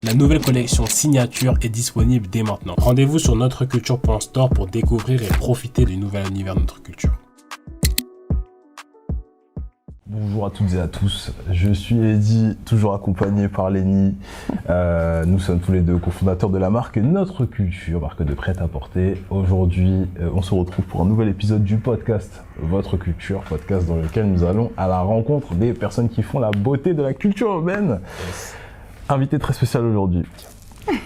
La nouvelle collection Signature est disponible dès maintenant. Rendez-vous sur notreculture.store pour découvrir et profiter du nouvel univers de notre culture. Bonjour à toutes et à tous, je suis Eddy, toujours accompagné par Lenny. Nous sommes tous les deux cofondateurs de la marque Notre Culture, marque de prêt-à-porter. Aujourd'hui, on se retrouve pour un nouvel épisode du podcast Votre Culture, podcast dans lequel nous allons à la rencontre des personnes qui font la beauté de la culture urbaine. Invité très spécial aujourd'hui,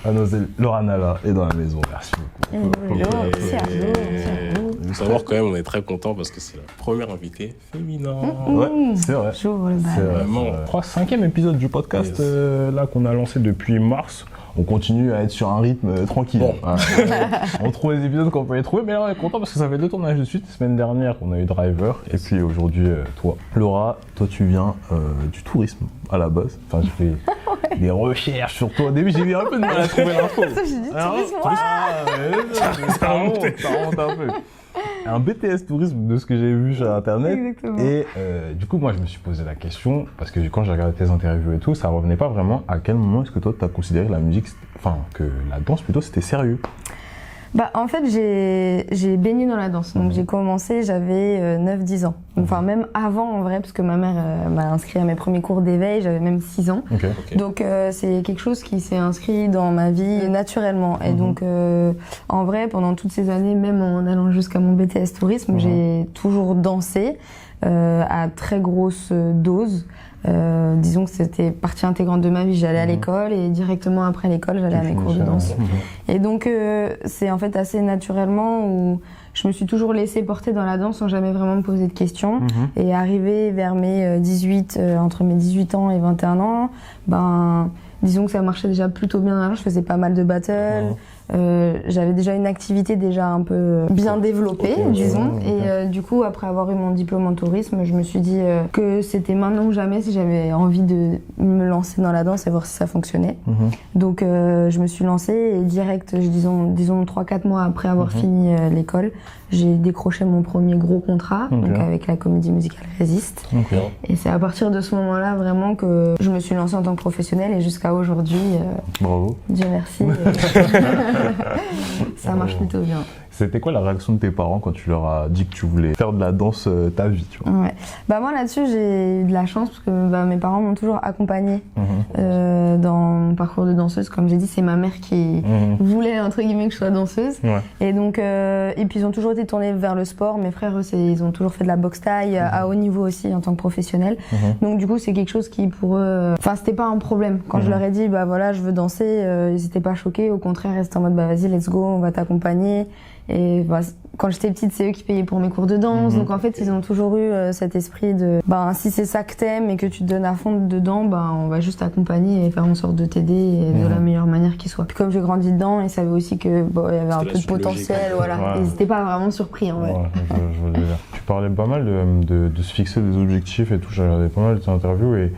Mademoiselle Laura Nalla est dans la maison. Merci beaucoup. Merci à vous. Il faut savoir quand même, on est très content parce que c'est la première invitée féminin. Ouais, c'est vrai. J'ouvre le bal. C'est vraiment, je crois, 5e épisode du podcast là qu'on a lancé depuis mars. On continue à être sur un rythme tranquille. Bon. On trouve les épisodes qu'on peut les trouver, mais là on est content parce que ça fait 2 tournages de suite. La semaine dernière, on a eu Driver, et puis aujourd'hui, toi. Laura, toi tu viens du tourisme à la base. Enfin, j'ai fait des recherches sur toi. Au début, j'ai eu un peu de mal à trouver l'info. J'ai dit tourisme. Ça remonte un peu. Un BTS tourisme de ce que j'ai vu sur internet. Exactement. Et du coup, moi, je me suis posé la question, parce que quand j'ai regardé tes interviews et tout, ça revenait pas vraiment à quel moment est-ce que toi, tu as considéré que la musique, enfin, que la danse plutôt, c'était sérieux. Bah, en fait, j'ai baigné dans la danse. Donc, j'ai commencé, j'avais 9-10 ans. Enfin, même avant, en vrai, parce que ma mère m'a inscrit à mes premiers cours d'éveil, j'avais même 6 ans. Okay. Donc, c'est quelque chose qui s'est inscrit dans ma vie naturellement. Et donc, en vrai, pendant toutes ces années, même en allant jusqu'à mon BTS tourisme, j'ai toujours dansé à très grosse dose. Disons que c'était partie intégrante de ma vie. J'allais à l'école et directement après l'école, j'allais à mes cours de danse. Et donc, c'est en fait assez naturellement où je me suis toujours laissée porter dans la danse sans jamais vraiment me poser de questions. Et arrivé vers mes 18, entre mes 18 ans et 21 ans, ben, disons que ça marchait déjà plutôt bien. Je faisais pas mal de battles. J'avais déjà une activité déjà un peu bien développée, disons. Et du coup, après avoir eu mon diplôme en tourisme, je me suis dit que c'était maintenant ou jamais si j'avais envie de me lancer dans la danse et voir si ça fonctionnait. Donc, je me suis lancée et direct, disons 3-4 mois après avoir fini l'école, j'ai décroché mon premier gros contrat, donc avec la comédie musicale Résiste. Et c'est à partir de ce moment-là vraiment que je me suis lancée en tant que professionnelle et jusqu'à aujourd'hui, bravo. Dieu merci. Ça marche plutôt bien. C'était quoi la réaction de tes parents quand tu leur as dit que tu voulais faire de la danse ta vie, tu vois? Ouais. Bah moi là-dessus j'ai eu de la chance parce que mes parents m'ont toujours accompagnée dans mon parcours de danseuse. Comme j'ai dit, c'est ma mère qui voulait entre guillemets que je sois danseuse. Et donc et puis ils ont toujours été tournés vers le sport. Mes frères eux, ils ont toujours fait de la boxe taille à haut niveau aussi en tant que professionnel. Donc du coup c'est quelque chose qui pour eux, enfin c'était pas un problème. Quand je leur ai dit bah voilà je veux danser, ils étaient pas choqués. Au contraire ils étaient en mode bah vas-y let's go, on va t'accompagner. Et bah, quand j'étais petite, c'est eux qui payaient pour mes cours de danse. Donc en fait, ils ont toujours eu cet esprit de bah, si c'est ça que t'aimes et que tu te donnes à fond dedans, bah, on va juste t'accompagner et faire en sorte de t'aider de la meilleure manière qui soit. Puis comme j'ai grandi dedans, ils savaient aussi que bon, il y avait un peu de potentiel. Voilà. Ils n'étaient pas vraiment surpris en vrai. Je veux dire. Tu parlais pas mal de se fixer des objectifs et tout. J'ai regardé pas mal de tes interviews et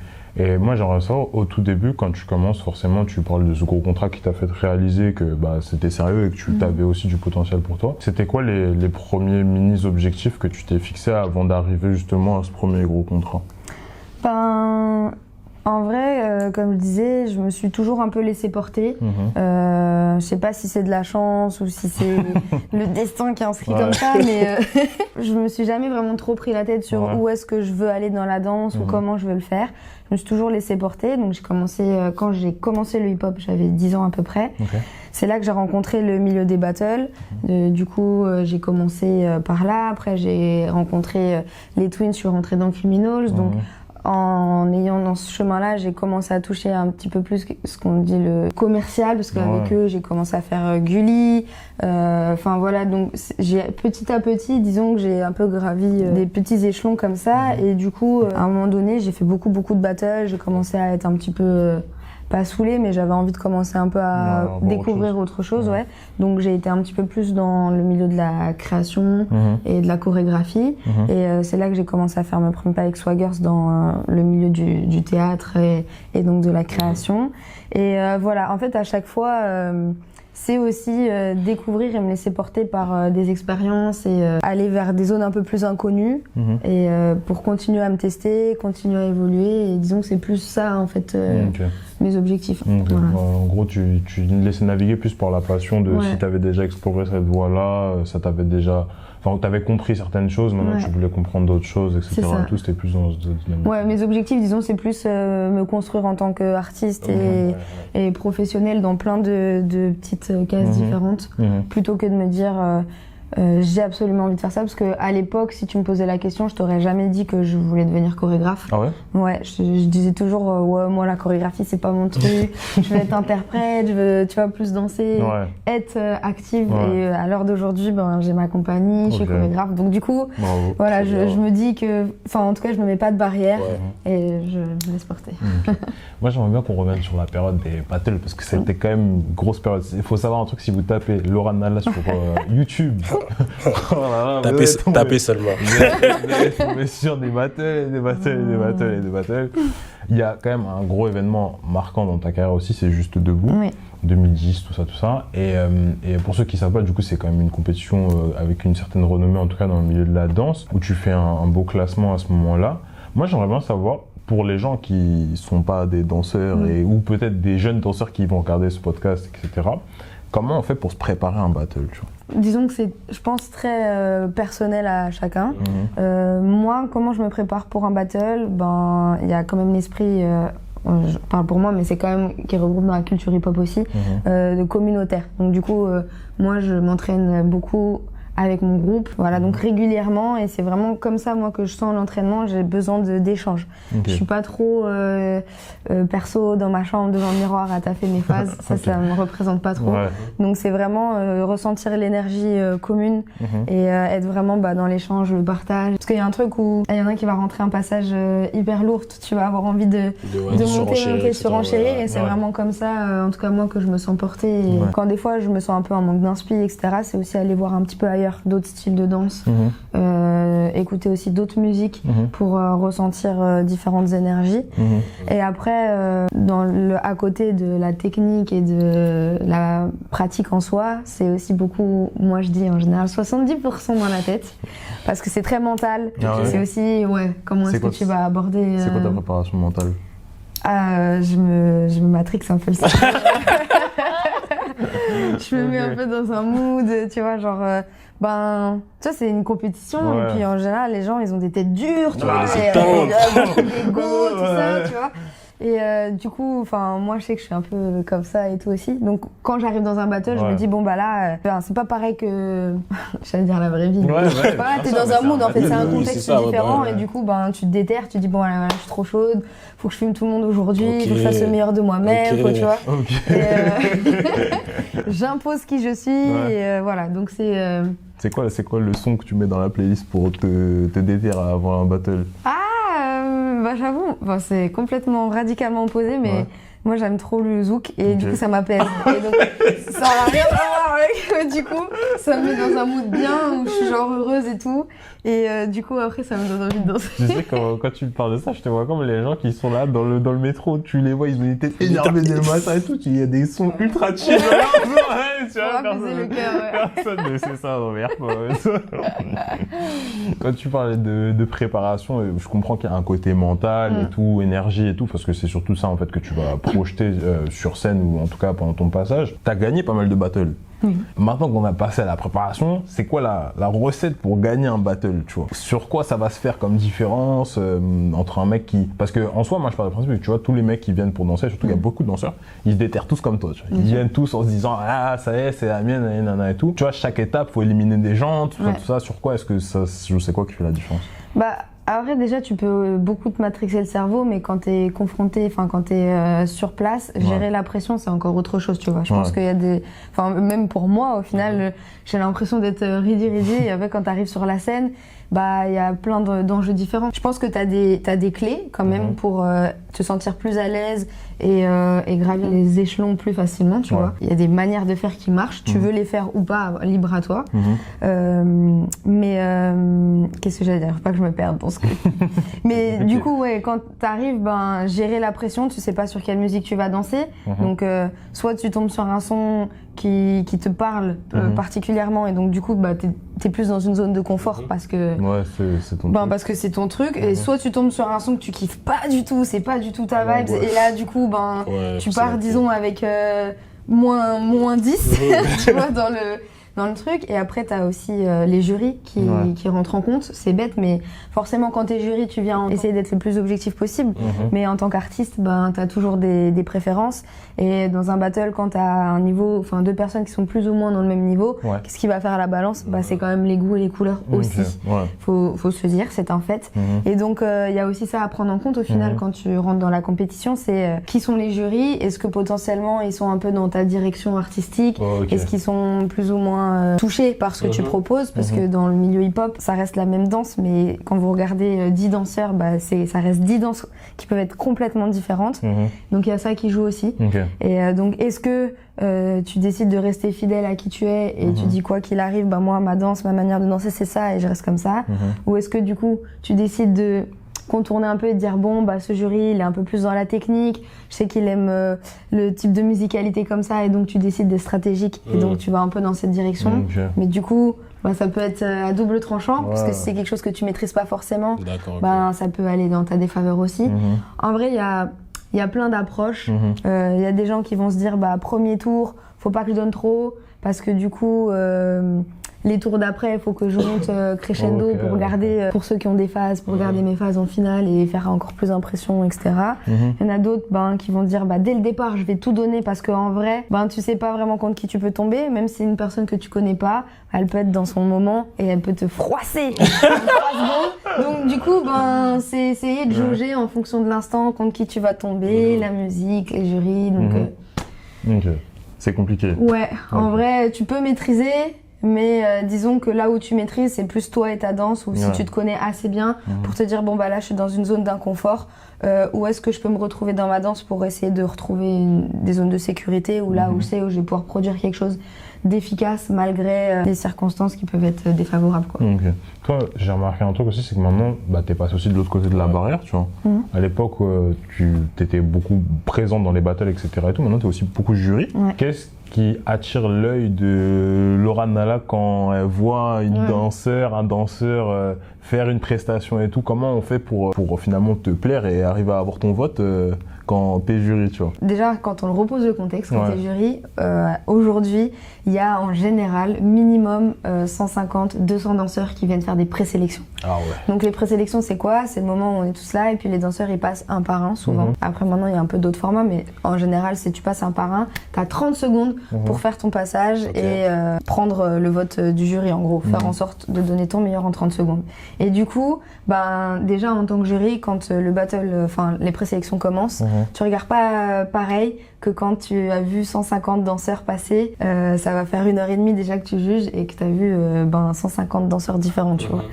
moi j'aimerais savoir, au tout début, quand tu commences, forcément tu parles de ce gros contrat qui t'a fait réaliser que bah, c'était sérieux et que tu avais aussi du potentiel pour toi. C'était quoi les premiers mini-objectifs que tu t'es fixés avant d'arriver justement à ce premier gros contrat? Ben, en vrai, comme je disais, je me suis toujours un peu laissée porter. Je sais pas si c'est de la chance ou si c'est le destin qui est inscrit comme ça, mais je me suis jamais vraiment trop pris la tête sur où est-ce que je veux aller dans la danse ou comment je veux le faire. Je me suis toujours laissée porter, donc j'ai commencé, quand j'ai commencé le hip-hop, j'avais 10 ans à peu près. C'est là que j'ai rencontré le milieu des battles. Du coup, j'ai commencé par là. Après, j'ai rencontré les Twins, je suis rentrée dans Criminals. Donc, en ayant dans ce chemin-là, j'ai commencé à toucher un petit peu plus ce qu'on dit le commercial, parce qu'avec eux, j'ai commencé à faire Gulli. Enfin voilà, donc j'ai petit à petit, disons que j'ai un peu gravi des petits échelons comme ça. Et du coup, à un moment donné, j'ai fait beaucoup de battles. J'ai commencé à être un petit peu pas saoulée, mais j'avais envie de commencer un peu à découvrir autre chose. Donc j'ai été un petit peu plus dans le milieu de la création et de la chorégraphie. Et c'est là que j'ai commencé à faire mes premiers pas avec Swaggers dans le milieu du théâtre et donc de la création. Et voilà, en fait à chaque fois, c'est aussi découvrir et me laisser porter par des expériences et aller vers des zones un peu plus inconnues et pour continuer à me tester, continuer à évoluer. Et disons que c'est plus ça en fait mes objectifs. Voilà. En gros, tu laissais naviguer plus par la passion de si tu avais déjà exploré cette voie-là, ça t'avait déjà... Enfin, tu avais compris certaines choses, maintenant tu voulais comprendre d'autres choses, etc. Tout, c'était plus dans ce dynamique. Ouais, mes objectifs, disons, c'est plus me construire en tant qu'artiste et professionnel dans plein de petites cases différentes, plutôt que de me dire j'ai absolument envie de faire ça, parce qu'à l'époque, si tu me posais la question, je t'aurais jamais dit que je voulais devenir chorégraphe. Ah ouais? Ouais, je disais toujours ouais, moi la chorégraphie c'est pas mon truc, je veux être interprète, je veux, tu vois, plus danser, être active. Et à l'heure d'aujourd'hui, ben j'ai ma compagnie, je suis chorégraphe, donc du coup, voilà, je me dis que, enfin en tout cas, je me mets pas de barrière et je me laisse porter. Moi, j'aimerais bien qu'on revienne sur la période des battles, parce que c'était quand même une grosse période. Il faut savoir un truc, si vous tapez Laura Nalla sur YouTube, tapez seulement. Vous tombez sur des battles, des battles. Il y a quand même un gros événement marquant dans ta carrière aussi, c'est Juste Debout. 2010, tout ça. Et pour ceux qui ne savent pas, du coup, c'est quand même une compétition avec une certaine renommée, en tout cas dans le milieu de la danse, où tu fais un beau classement à ce moment-là. Moi, j'aimerais bien savoir, pour les gens qui ne sont pas des danseurs ou peut-être des jeunes danseurs qui vont regarder ce podcast, etc., comment on fait pour se préparer à un battle, tu vois? Disons que c'est, je pense, très personnel à chacun. Moi, comment je me prépare pour un battle? Ben, il y a quand même l'esprit, je parle pour moi, mais c'est quand même qui regroupe dans la culture hip-hop aussi, de communautaire. Donc du coup, moi, je m'entraîne beaucoup avec mon groupe, voilà, donc régulièrement, et c'est vraiment comme ça moi que je sens l'entraînement, j'ai besoin d'échanges. Je suis pas trop perso dans ma chambre devant le miroir à taffer mes phases, ça me représente pas trop. Donc c'est vraiment ressentir l'énergie commune et être vraiment dans l'échange, le partage. Parce qu'il y a un truc où il y en a qui va rentrer un passage hyper lourd, tu vas avoir envie de monter, surenchérir, et c'est vraiment comme ça, en tout cas moi, que je me sens portée. Et quand des fois je me sens un peu en manque d'inspi, etc., c'est aussi aller voir un petit peu ailleurs d'autres styles de danse, écouter aussi d'autres musiques pour ressentir différentes énergies. Et après, à côté de la technique et de la pratique en soi, c'est aussi beaucoup, moi je dis en général 70% dans la tête, parce que c'est très mental. C'est aussi comment est-ce que tu vas aborder... C'est quoi ta préparation mentale? Je me matrixe un peu le cerveau. Je me mets un peu dans un mood, tu vois, genre... tu vois, c'est une compétition, et puis en général, les gens, ils ont des têtes dures, tu vois, beaucoup d'ego, tout ça, tu vois. Et du coup, moi, je sais que je suis un peu comme ça et tout aussi. Donc, quand j'arrive dans un battle, je me dis, bon, là, c'est pas pareil que, j'allais dire la vraie vie. T'es dans un mood, en fait, c'est un contexte différent, et du coup, tu te déterres, tu te dis, bon, là, je suis trop chaude, faut que je filme tout le monde aujourd'hui, faut que je fasse le meilleur de moi-même, tu vois. J'impose qui je suis, et voilà, donc c'est... C'est quoi le son que tu mets dans la playlist pour te déterrer avant un battle? J'avoue, c'est complètement radicalement opposé, mais moi j'aime trop le zouk, et du coup ça m'appelle. Et donc ça n'a rien à voir avec, du coup ça me met dans un mood bien où je suis genre heureuse et tout, et du coup après ça me donne envie de danser. Tu sais, quand tu me parles de ça, je te vois comme les gens qui sont là dans le métro, tu les vois, ils ont été énervés dès le matin et tout, il y a des sons ultra chill. Tu vois, apaiser le cœur. Personne ne sait ça, non, merde. Quand tu parlais de préparation, je comprends qu'il y a un côté mental et tout, énergie et tout, parce que c'est surtout ça en fait que tu vas projeter sur scène, ou en tout cas pendant ton passage. T'as gagné pas mal de battles. Maintenant qu'on a passé à la préparation, c'est quoi la recette pour gagner un battle, tu vois? Sur quoi ça va se faire comme différence entre un mec qui... Parce que en soi, moi je parle du principe, tu vois, tous les mecs qui viennent pour danser, surtout il y a beaucoup de danseurs, ils se déterrent tous comme toi, tu vois. Ils viennent tous en se disant, ah ça y est, c'est la mienne, nanana et tout. Tu vois, chaque étape, faut éliminer des gens, tout ça. Sur quoi est-ce que ça, je sais quoi qui fait la différence? Après, déjà, tu peux beaucoup te matrixer le cerveau, mais quand t'es confronté, quand t'es sur place, gérer la pression, c'est encore autre chose, tu vois. Je pense qu'il y a des... même pour moi, au final, j'ai l'impression d'être ready, et après, quand t'arrives sur la scène, il y a plein d'enjeux différents. Je pense que t'as des clés, quand même, pour te sentir plus à l'aise et gravir les échelons plus facilement, tu vois. Il y a des manières de faire qui marchent, tu veux les faire ou pas, libre à toi. Mais qu'est-ce que j'allais dire? Faut pas que je me perde dans ce que... Mais du coup, ouais, quand t'arrives, ben, gérer la pression, tu sais pas sur quelle musique tu vas danser. Donc, soit tu tombes sur un son qui te parle particulièrement et donc du coup bah, t'es plus dans une zone de confort parce que c'est ton truc. Parce que c'est ton truc et soit tu tombes sur un son que tu kiffes pas du tout, c'est pas du tout ta vibe et là du coup ben tu pars disons avec moins 10 tu vois dans le truc et après t'as aussi les jurys qui rentrent en compte, c'est bête mais forcément quand t'es jury tu viens essayer d'être le plus objectif possible mais en tant qu'artiste ben t'as toujours des préférences et dans un battle quand t'as un niveau, enfin deux personnes qui sont plus ou moins dans le même niveau, qu'est-ce qui va faire à la balance? Bah c'est quand même les goûts et les couleurs aussi, faut se dire, c'est un fait et donc il y a aussi ça à prendre en compte au final quand tu rentres dans la compétition, c'est qui sont les jurys, est-ce que potentiellement ils sont un peu dans ta direction artistique, est-ce qu'ils sont plus ou moins touché par ce que tu proposes parce que dans le milieu hip-hop ça reste la même danse mais quand vous regardez 10 danseurs bah ça reste 10 danses qui peuvent être complètement différentes donc il y a ça qui joue aussi et donc est-ce que tu décides de rester fidèle à qui tu es et tu dis quoi qu'il arrive bah moi ma danse, ma manière de danser c'est ça et je reste comme ça ou est-ce que du coup tu décides de contourner un peu et de dire bon bah ce jury il est un peu plus dans la technique, je sais qu'il aime le type de musicalité comme ça et donc tu décides d'être stratégique et donc tu vas un peu dans cette direction mais du coup bah, ça peut être à double tranchant parce que si c'est quelque chose que tu maîtrises pas forcément bah, ça peut aller dans ta défaveur aussi en vrai il y a plein d'approches y a des gens qui vont se dire bah premier tour faut pas que je donne trop parce que du coup les tours d'après, il faut que je monte crescendo pour regarder, pour ceux qui ont des phases, pour regarder mes phases en finale et faire encore plus impression, etc. Il y en a d'autres qui vont dire dès le départ, je vais tout donner parce qu'en vrai, tu sais pas vraiment contre qui tu peux tomber, même si c'est une personne que tu connais pas, elle peut être dans son moment et elle peut te froisser. Donc du coup, c'est essayer de jauger en fonction de l'instant contre qui tu vas tomber, la musique, les jurys. Donc, c'est compliqué. Ouais, en vrai, tu peux maîtriser. Mais disons que là où tu maîtrises, c'est plus toi et ta danse, ou si tu te connais assez bien pour te dire bon bah là je suis dans une zone d'inconfort, où est-ce que je peux me retrouver dans ma danse pour essayer de retrouver des zones de sécurité, ou là où je sais où je vais pouvoir produire quelque chose d'efficace malgré les circonstances qui peuvent être défavorables quoi. Toi, j'ai remarqué un truc aussi, c'est que maintenant t'es passé aussi de l'autre côté de la barrière, tu vois. À l'époque, tu étais beaucoup présente dans les battles, etc. et tout. Maintenant, t'es aussi beaucoup jury. Qu'est-ce qui attire l'œil de Laura Nala quand elle voit un danseur faire une prestation et tout? Comment on fait pour finalement te plaire et arriver à avoir ton vote quand t'es jury, tu vois? Déjà, quand on le repose le contexte, quand t'es jury, aujourd'hui, il y a en général minimum 150-200 danseurs qui viennent faire des présélections. Donc les présélections, c'est quoi? C'est le moment où on est tous là et puis les danseurs, ils passent un par un souvent. Après, maintenant, il y a un peu d'autres formats, mais en général, si tu passes un par un, t'as 30 secondes pour faire ton passage et prendre le vote du jury, en gros. Faire en sorte de donner ton meilleur en 30 secondes. Et du coup, déjà, en tant que jury, quand le battle, les présélections commencent, tu regardes pas pareil que quand tu as vu 150 danseurs passer, ça va faire 1h30 déjà que tu juges et que tu as vu 150 danseurs différents, tu vois.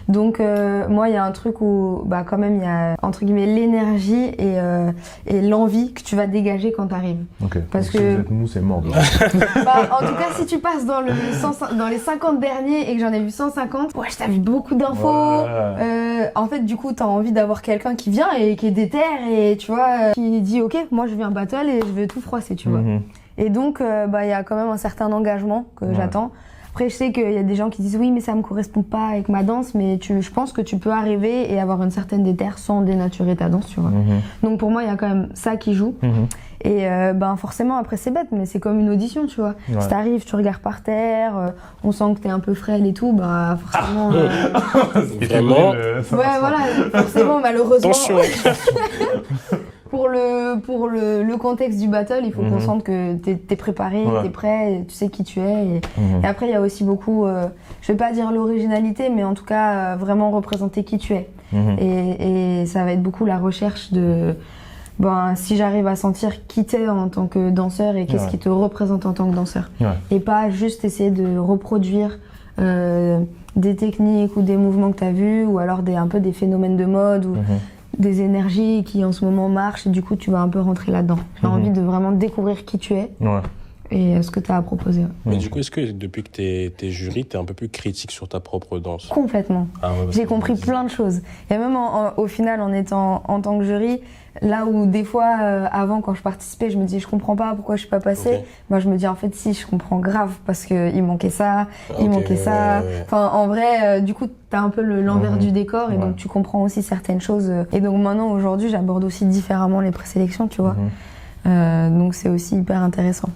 Donc moi, il y a un truc où quand même il y a entre guillemets l'énergie et l'envie que tu vas dégager quand tu arrives. Parce que si vous êtes mou, c'est mort. En tout cas, si tu passes dans les 50 derniers et que j'en ai vu 150, je t'ai vu beaucoup d'infos. En fait, du coup, tu as envie d'avoir quelqu'un qui vient et qui est déter et tu vois, qui dit ok, moi je viens battle et je veux tout froisser, tu vois. Et donc, y a quand même un certain engagement que j'attends. Après, je sais qu'il y a des gens qui disent oui, mais ça me correspond pas avec ma danse, mais je pense que tu peux arriver et avoir une certaine déter sans dénaturer ta danse, tu vois. Donc pour moi, il y a quand même ça qui joue. Et forcément, après c'est bête, mais c'est comme une audition, tu vois. Si t'arrives, tu regardes par terre, on sent que t'es un peu frêle et tout, forcément... Vraiment voilà, forcément, malheureusement... Attention. Pour le contexte du battle, il faut qu'on sente que t'es préparé, t'es prêt, tu sais qui tu es. Et après, il y a aussi beaucoup, je vais pas dire l'originalité, mais en tout cas, vraiment représenter qui tu es. Et ça va être beaucoup la recherche de... si j'arrive à sentir qui t'es en tant que danseur et qu'est-ce qui te représente en tant que danseur. Et pas juste essayer de reproduire des techniques ou des mouvements que t'as vus ou alors un peu des phénomènes de mode ou des énergies qui en ce moment marchent et du coup tu vas un peu rentrer là-dedans. J'ai envie de vraiment découvrir qui tu es et ce que tu as à proposer. Mais du coup, est-ce que depuis que t'es jury, t'es un peu plus critique sur ta propre danse? Complètement. J'ai compris plein de choses. Et même au final, en étant en tant que jury, là où des fois, avant, quand je participais, je me disais je comprends pas pourquoi je suis pas passée. Moi, je me dis en fait si, je comprends grave parce qu'il manquait ça, il manquait ça. Enfin, en vrai, du coup, t'as un peu l'envers du décor et donc tu comprends aussi certaines choses. Et donc maintenant, aujourd'hui, j'aborde aussi différemment les présélections, tu vois. Donc c'est aussi hyper intéressant.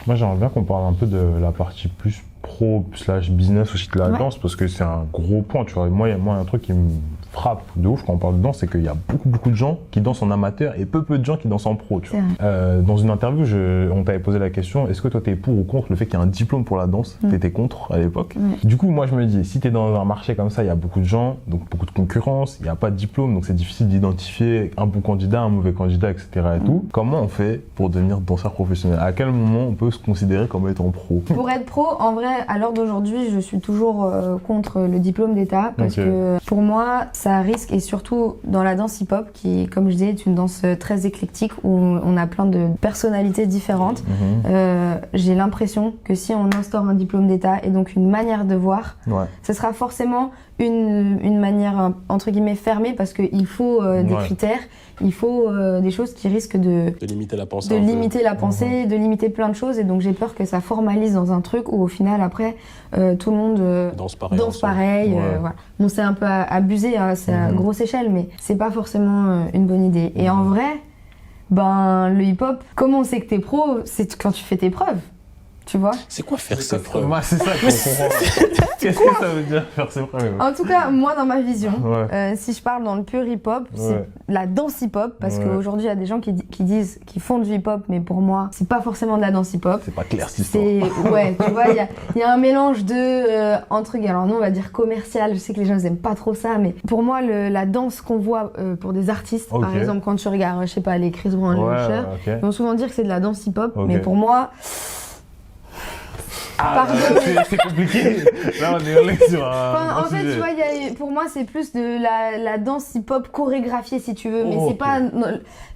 Moi, j'aimerais bien qu'on parle un peu de la partie plus pro / business aussi de la danse parce que c'est un gros point, tu vois. Moi, il y a un truc qui me frappe de ouf quand on parle de danse, c'est qu'il y a beaucoup de gens qui dansent en amateur et peu de gens qui dansent en pro, tu vois. Dans une interview, on t'avait posé la question, est-ce que toi t'es pour ou contre le fait qu'il y ait un diplôme pour la danse? T'étais contre à l'époque. Du coup, moi je me dis, si t'es dans un marché comme ça, il y a beaucoup de gens, donc beaucoup de concurrence, il n'y a pas de diplôme, donc c'est difficile d'identifier un bon candidat, un mauvais candidat, etc. et tout. Comment on fait pour devenir danseur professionnel? À quel moment on peut se considérer comme étant pro? Pour être pro, en vrai, à l'heure d'aujourd'hui, je suis toujours contre le diplôme d'État parce que pour moi, ça risque, et surtout dans la danse hip-hop, qui, comme je disais, est une danse très éclectique où on a plein de personnalités différentes. J'ai l'impression que si on instaure un diplôme d'État et donc une manière de voir, ce sera forcément une manière entre guillemets fermée parce qu'il faut des critères, il faut des choses qui risquent de limiter la pensée, de limiter plein de choses, et donc j'ai peur que ça formalise dans un truc où au final après tout le monde danse pareil. Voilà. Bon, c'est un peu abusé, hein, c'est à grosse échelle, mais c'est pas forcément une bonne idée. Et en vrai, ben le hip-hop, comment on sait que t'es pro? C'est quand tu fais tes preuves. Tu vois? C'est quoi faire ses preuves? C'est ça qu'on comprend. Qu'est-ce que ça veut dire faire ses preuves? En tout cas, moi dans ma vision, si je parle dans le pur hip-hop, c'est la danse hip-hop, parce qu'aujourd'hui il y a des gens qui disent qu'ils font du hip-hop, mais pour moi c'est pas forcément de la danse hip-hop. C'est pas clair cette histoire. Ouais, tu vois, il y a un mélange de entre guillemets, alors nous on va dire commercial. Je sais que les gens ils aiment pas trop ça, mais pour moi la danse qu'on voit pour des artistes, par exemple quand tu regardes, je sais pas, les Chris Brown, les Usher, ils vont souvent dire que c'est de la danse hip-hop, mais pour moi. C'est compliqué. Là, on est sur en fait, tu vois, pour moi, c'est plus de la danse hip-hop chorégraphiée, si tu veux. Mais c'est pas,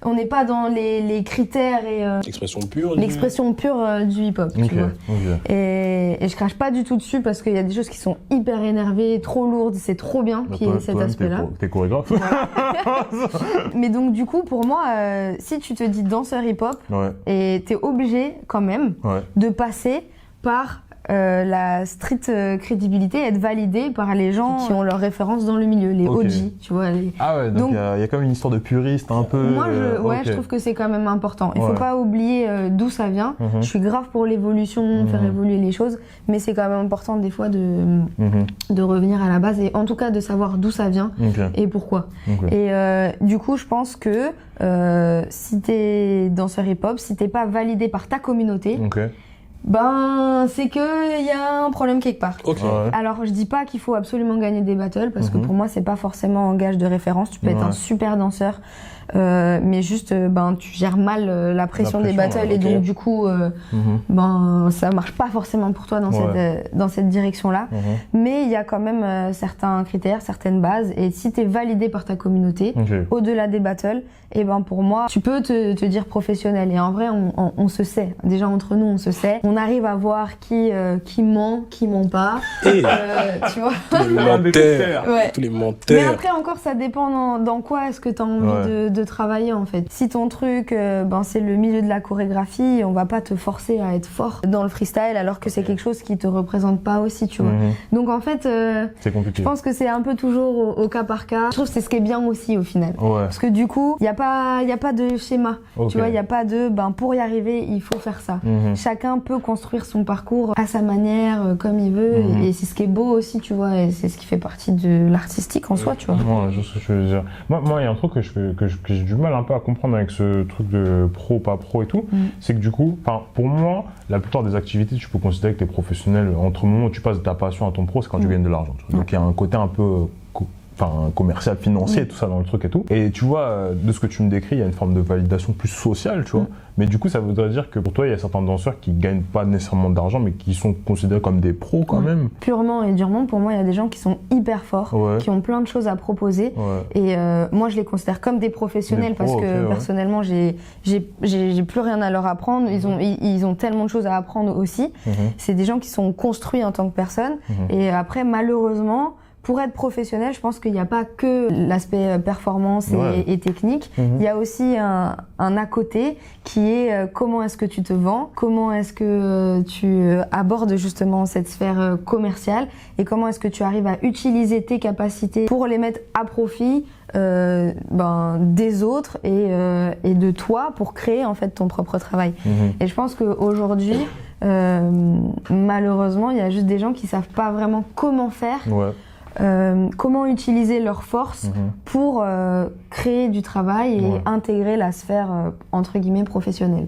on n'est pas dans les critères et l'expression pure du hip-hop. Tu vois. Et je crache pas du tout dessus parce qu'il y a des choses qui sont hyper énervées, trop lourdes. C'est trop bien qu'il y ait cet aspect-là. T'es chorégraphe. Mais donc, du coup, pour moi, si tu te dis danseur hip-hop, et t'es obligé quand même de passer par la street crédibilité, être validé par les gens qui ont leur référence dans le milieu, les OG, tu vois. Ah ouais, donc il y a comme une histoire de puriste un peu. Moi, je trouve que c'est quand même important. Il faut pas oublier d'où ça vient. Je suis grave pour l'évolution, faire évoluer les choses, mais c'est quand même important des fois de revenir à la base et en tout cas de savoir d'où ça vient et pourquoi. Et du coup, je pense que si t'es danseur hip-hop, si t'es pas validé par ta communauté, ben c'est que il y a un problème quelque part. Alors je dis pas qu'il faut absolument gagner des battles parce que pour moi c'est pas forcément un gage de référence. Tu peux être un super danseur, mais juste ben tu gères mal la pression des battles et donc du coup ben ça marche pas forcément pour toi dans cette direction là. Mais il y a quand même certains critères, certaines bases, et si t'es validé par ta communauté au-delà des battles, et ben pour moi tu peux te dire professionnel. Et en vrai on se sait, déjà entre nous on se sait, on arrive à voir qui ment, qui ment pas, tu vois. Tous les menteurs. Mais après encore ça dépend dans quoi est-ce que t'as envie de travailler en fait. Si ton truc ben c'est le milieu de la chorégraphie, on va pas te forcer à être fort dans le freestyle alors que c'est quelque chose qui te représente pas aussi, tu vois. Donc en fait c'est compliqué. Je pense que c'est un peu toujours au cas par cas. Je trouve que c'est ce qui est bien aussi au final. Parce que du coup, il y a pas de schéma. Tu vois, il y a pas de pour y arriver, il faut faire ça. Chacun peut construire son parcours à sa manière, comme il veut, et c'est ce qui est beau aussi, tu vois, et c'est ce qui fait partie de l'artistique en soi, tu vois. Ouais, je sais ce que je veux dire. Moi, il y a un truc que j'ai du mal un peu à comprendre avec ce truc de pro, pas pro et tout, c'est que du coup, pour moi, la plupart des activités, tu peux considérer que t'es professionnel. Entre le moment où tu passes de ta passion à ton pro, c'est quand tu gagnes de l'argent. Donc il y a un côté un peu commercial, financier, tout ça dans le truc et tout. Et tu vois, de ce que tu me décris, il y a une forme de validation plus sociale, tu vois. Mais du coup, ça voudrait dire que pour toi, il y a certains danseurs qui gagnent pas nécessairement d'argent, mais qui sont considérés comme des pros quand même. Purement et durement, pour moi, il y a des gens qui sont hyper forts, qui ont plein de choses à proposer. Et moi, je les considère comme des professionnels parce que personnellement, j'ai plus rien à leur apprendre. Ils ont tellement de choses à apprendre aussi. C'est des gens qui sont construits en tant que personnes. Et après, malheureusement, pour être professionnel, je pense qu'il n'y a pas que l'aspect performance et technique. Il y a aussi un à côté qui est comment est-ce que tu te vends, comment est-ce que tu abordes justement cette sphère commerciale et comment est-ce que tu arrives à utiliser tes capacités pour les mettre à profit des autres et de toi pour créer en fait ton propre travail. Et je pense qu'aujourd'hui, malheureusement, il y a juste des gens qui savent pas vraiment comment faire. Comment utiliser leurs forces pour créer du travail et intégrer la sphère entre guillemets professionnelle.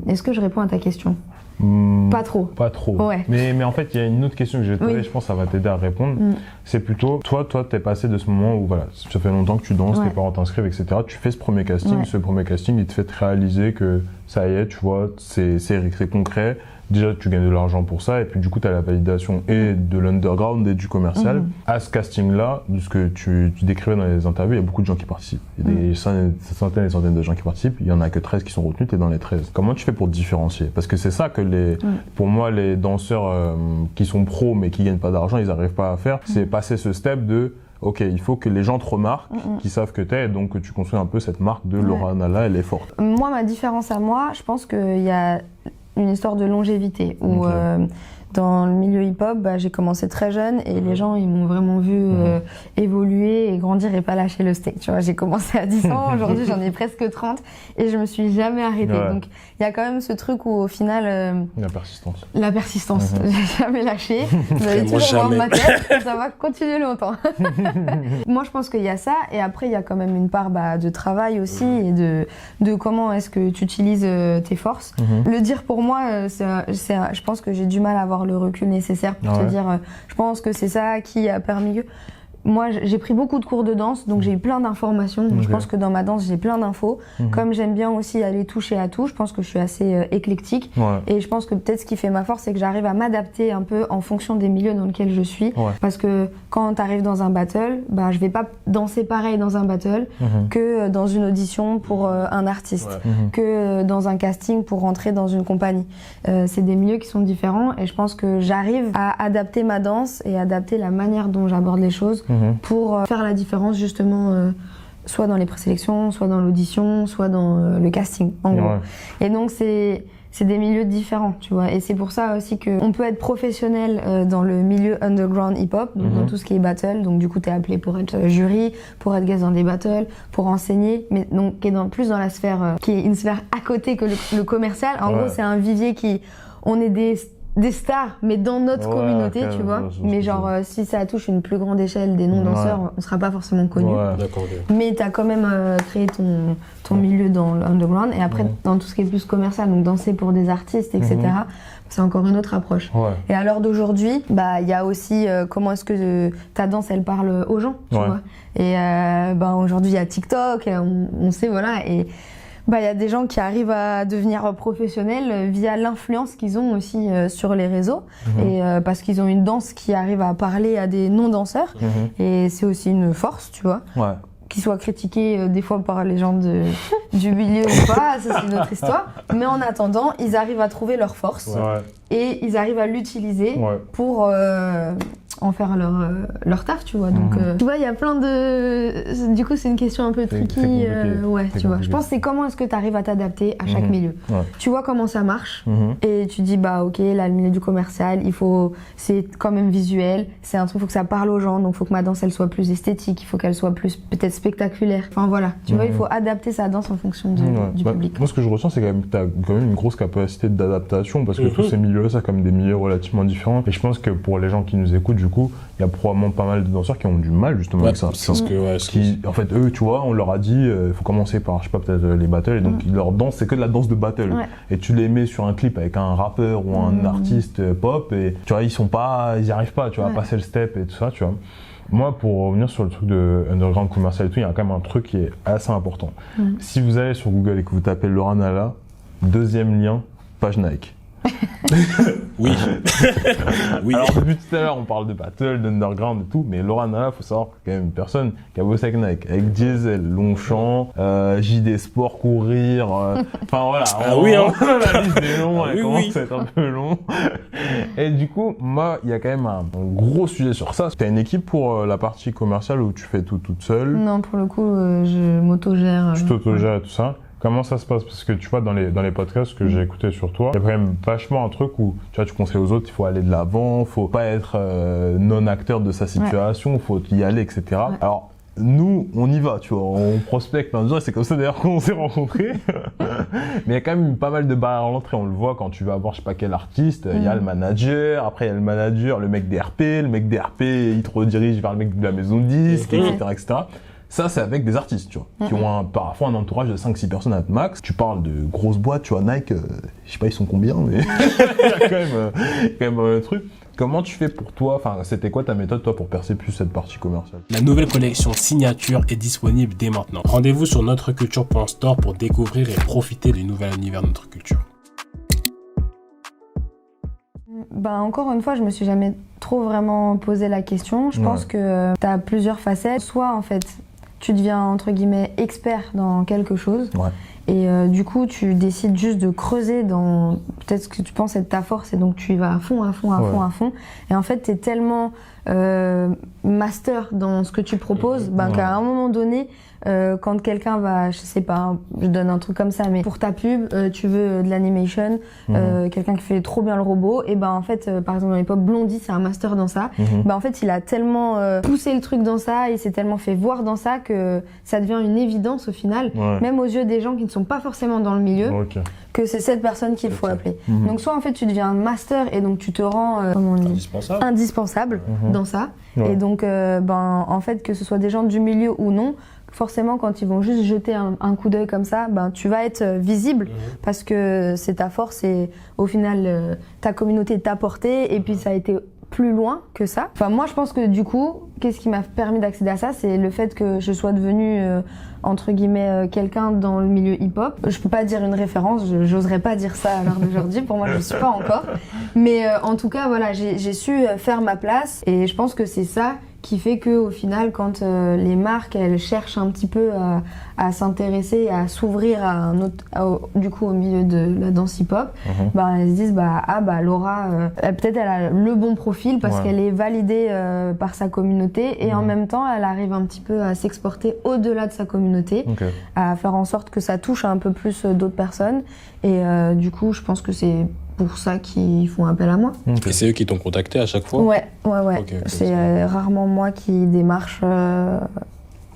Est-ce que je réponds à ta question? Pas trop. Pas trop. Mais en fait, il y a une autre question que je vais te poser, je pense que ça va t'aider à répondre. C'est plutôt, toi, t'es passé de ce moment où voilà, ça fait longtemps que tu danses, tes parents t'inscrivent, etc. Tu fais ce premier casting, ce premier casting, il te fait réaliser que ça y est, tu vois, c'est concret. Déjà, tu gagnes de l'argent pour ça, et puis du coup, tu as la validation et de l'underground et du commercial. À ce casting-là, de ce que tu décrivais dans les interviews, il y a beaucoup de gens qui participent. Il y a des centaines et centaines de gens qui participent, il y en a que 13 qui sont retenus, tu es dans les 13. Comment tu fais pour te différencier? Parce que c'est ça que pour moi, les danseurs qui sont pros mais qui gagnent pas d'argent, ils n'arrivent pas à faire. C'est passer ce step de ok, il faut que les gens te remarquent, qu'ils savent que t'es, et donc que tu construis un peu cette marque de Laura Nalla, elle est forte. Moi, ma différence à moi, je pense qu'il y a une histoire de longévité où dans le milieu hip-hop, j'ai commencé très jeune et les gens ils m'ont vraiment vu évoluer et grandir et pas lâcher le steak. Tu vois, j'ai commencé à 10 ans, aujourd'hui j'en ai presque 30 et je me suis jamais arrêtée. Donc il y a quand même ce truc où au final la persistance. La persistance, j'ai jamais lâché. Vous allez toujours voir ma tête, ça va continuer longtemps. Moi je pense qu'il y a ça et après il y a quand même une part de travail aussi et de comment est-ce que tu utilises tes forces. Le dire pour moi, je pense que j'ai du mal à avoir le recul nécessaire pour te dire je pense que c'est ça qui a permis que... Moi, j'ai pris beaucoup de cours de danse, donc j'ai eu plein d'informations. Je pense que dans ma danse, j'ai plein d'infos. Comme j'aime bien aussi aller toucher à tout, je pense que je suis assez éclectique. Et je pense que peut-être ce qui fait ma force, c'est que j'arrive à m'adapter un peu en fonction des milieux dans lesquels je suis. Parce que quand tu arrives dans un battle, je vais pas danser pareil dans un battle que dans une audition pour un artiste, que dans un casting pour rentrer dans une compagnie. C'est des milieux qui sont différents et je pense que j'arrive à adapter ma danse et adapter la manière dont j'aborde les choses pour faire la différence justement soit dans les présélections, soit dans l'audition, soit dans le casting en gros. Et donc c'est des milieux différents, tu vois. Et c'est pour ça aussi qu'on peut être professionnel dans le milieu underground hip-hop, donc dans tout ce qui est battle. Donc du coup, t'es appelé pour être jury, pour être guest dans des battles, pour enseigner, mais donc qui est plus dans la sphère, qui est une sphère à côté que le commercial. En gros, c'est un vivier on est des stars, mais dans notre communauté, tu vois. Mais genre, si ça touche une plus grande échelle des non-danseurs, on sera pas forcément connus. Mais t'as quand même créé ton milieu dans l'underground. Et après, dans tout ce qui est plus commercial, donc danser pour des artistes, etc., c'est encore une autre approche. Et à l'heure d'aujourd'hui, il y a aussi comment est-ce que ta danse, elle parle aux gens, tu vois. Et aujourd'hui, il y a TikTok, on sait, voilà. Et il y a des gens qui arrivent à devenir professionnels via l'influence qu'ils ont aussi sur les réseaux et parce qu'ils ont une danse qui arrive à parler à des non-danseurs et c'est aussi une force, tu vois. Qu'ils soient critiqués des fois par les gens du milieu ou pas, ça c'est une autre histoire. Mais en attendant, ils arrivent à trouver leur force et ils arrivent à l'utiliser pour en faire leur taf, tu vois. Donc, tu vois, il y a plein de... Du coup, c'est une question un peu tricky. Tu vois. Je pense que c'est comment est-ce que tu arrives à t'adapter à chaque milieu. Tu vois comment ça marche et tu dis, ok, là, le milieu du commercial, c'est quand même visuel, c'est un truc, il faut que ça parle aux gens, donc il faut que ma danse, elle soit plus esthétique, il faut qu'elle soit plus, peut-être spectaculaire. Enfin, voilà. Tu vois, il faut adapter sa danse en fonction du public. Moi, ce que je ressens, c'est que tu as quand même une grosse capacité d'adaptation parce que tous ces milieux-là, c'est comme des milieux relativement différents. Et je pense que pour les gens qui nous écoutent, du coup, il y a probablement pas mal de danseurs qui ont du mal justement avec ça. En fait, eux, tu vois, on leur a dit, il faut commencer par, je sais pas, peut-être les battles, et donc leur danse, c'est que de la danse de battle. Et tu les mets sur un clip avec un rappeur ou un artiste pop, et tu vois, ils y arrivent pas, tu vois, à passer le step et tout ça, tu vois. Moi, pour revenir sur le truc de underground commercial et tout, il y a quand même un truc qui est assez important. Si vous allez sur Google et que vous tapez Laura Nalla, deuxième lien, page Nike. Oui. Oui. Alors depuis tout à l'heure, on parle de battle, d'underground et tout, mais Laura Nalla, faut savoir que c'est quand même une personne qui a bossé avec Nike, avec Diesel, Longchamp, JD Sport, courir, enfin voilà. Ah oui, hein. La liste est longue, elle Oui, commence à être un peu long. Et du coup, moi, il y a quand même un gros sujet sur ça. T'as une équipe pour la partie commerciale où tu fais tout toute seule. Non, pour le coup, je m'autogère. Tu t'autogères et tout ça. Comment ça se passe? Parce que tu vois, dans les podcasts que j'ai écoutés sur toi, il y a quand même vachement un truc où tu vois, tu conseilles aux autres, il faut aller de l'avant, faut pas être non-acteur de sa situation, faut y aller, etc. Ouais. Alors, nous, on y va, tu vois, on prospecte plein de gens, et c'est comme ça d'ailleurs qu'on s'est rencontrés. Mais il y a quand même pas mal de barrières à l'entrée, on le voit quand tu vas voir je sais pas quel artiste, il y a le manager, après il y a le manager, le mec des RP, il te redirige vers le mec de la maison de disque, etc., etc. Ça, c'est avec des artistes, tu vois, qui ont parfois un entourage de 5-6 personnes à max. Tu parles de grosses boîtes, tu vois, Nike, je sais pas ils sont combien, mais il y a quand même un truc. Comment tu fais pour toi, enfin, c'était quoi ta méthode, toi, pour percer plus cette partie commerciale? La nouvelle collection Signature est disponible dès maintenant. Rendez-vous sur notreculture.store pour découvrir et profiter du nouvel univers de notre culture. Bah, encore une fois, je me suis jamais trop vraiment posé la question. Je pense que tu as plusieurs facettes. Soit, en fait, tu deviens, entre guillemets, expert dans quelque chose. Et du coup, tu décides juste de creuser dans peut-être ce que tu penses être ta force et donc tu y vas à fond. Et en fait, tu es tellement master dans ce que tu proposes qu'à un moment donné, quand quelqu'un va, je sais pas, je donne un truc comme ça, mais pour ta pub, tu veux de l'animation, quelqu'un qui fait trop bien le robot, et ben en fait, par exemple dans les pop, Blondie, c'est un master dans ça. En fait, il a tellement poussé le truc dans ça, il s'est tellement fait voir dans ça que ça devient une évidence au final, même aux yeux des gens qui ne sont pas forcément dans le milieu, que c'est cette personne qu'il faut appeler. Donc soit en fait tu deviens un master et donc tu te rends indispensable dans ça, et donc en fait que ce soit des gens du milieu ou non, forcément quand ils vont juste jeter un coup d'œil comme ça, tu vas être visible parce que c'est ta force et au final ta communauté t'a porté et puis ça a été plus loin que ça. Enfin moi je pense que du coup, qu'est-ce qui m'a permis d'accéder à ça, c'est le fait que je sois devenue entre guillemets quelqu'un dans le milieu hip-hop. Je peux pas dire une référence, j'oserais pas dire ça à l'heure d'aujourd'hui, pour moi je ne suis pas encore. Mais en tout cas voilà, j'ai su faire ma place et je pense que c'est ça qui fait que au final quand les marques elles cherchent un petit peu à s'intéresser, à s'ouvrir à un autre, du coup au milieu de la danse hip-hop, elles se disent Laura peut-être elle a le bon profil parce qu'elle est validée par sa communauté et en même temps elle arrive un petit peu à s'exporter au-delà de sa communauté, à faire en sorte que ça touche un peu plus d'autres personnes et du coup je pense que c'est pour ça qu'ils font appel à moi. Et c'est eux qui t'ont contacté à chaque fois? Ouais. C'est rarement moi qui démarche.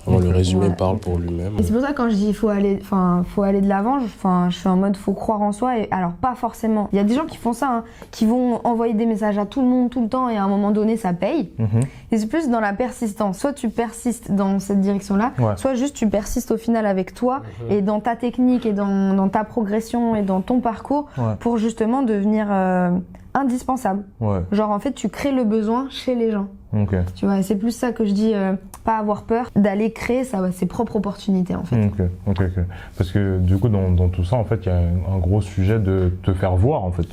Le résumé parle pour lui-même. Et c'est pour ça que quand je dis faut aller de l'avant, je suis en mode faut croire en soi. Et alors pas forcément. Il y a des gens qui font ça, qui vont envoyer des messages à tout le monde tout le temps et à un moment donné ça paye. Et c'est plus dans la persistance. Soit tu persistes dans cette direction-là, soit juste tu persistes au final avec toi et dans ta technique et dans ta progression et dans ton parcours pour justement devenir indispensable. Genre en fait tu crées le besoin chez les gens. Tu vois, c'est plus ça que je dis, pas avoir peur d'aller créer ses propres opportunités en fait. Parce que du coup dans tout ça en fait il y a un gros sujet de te faire voir en fait.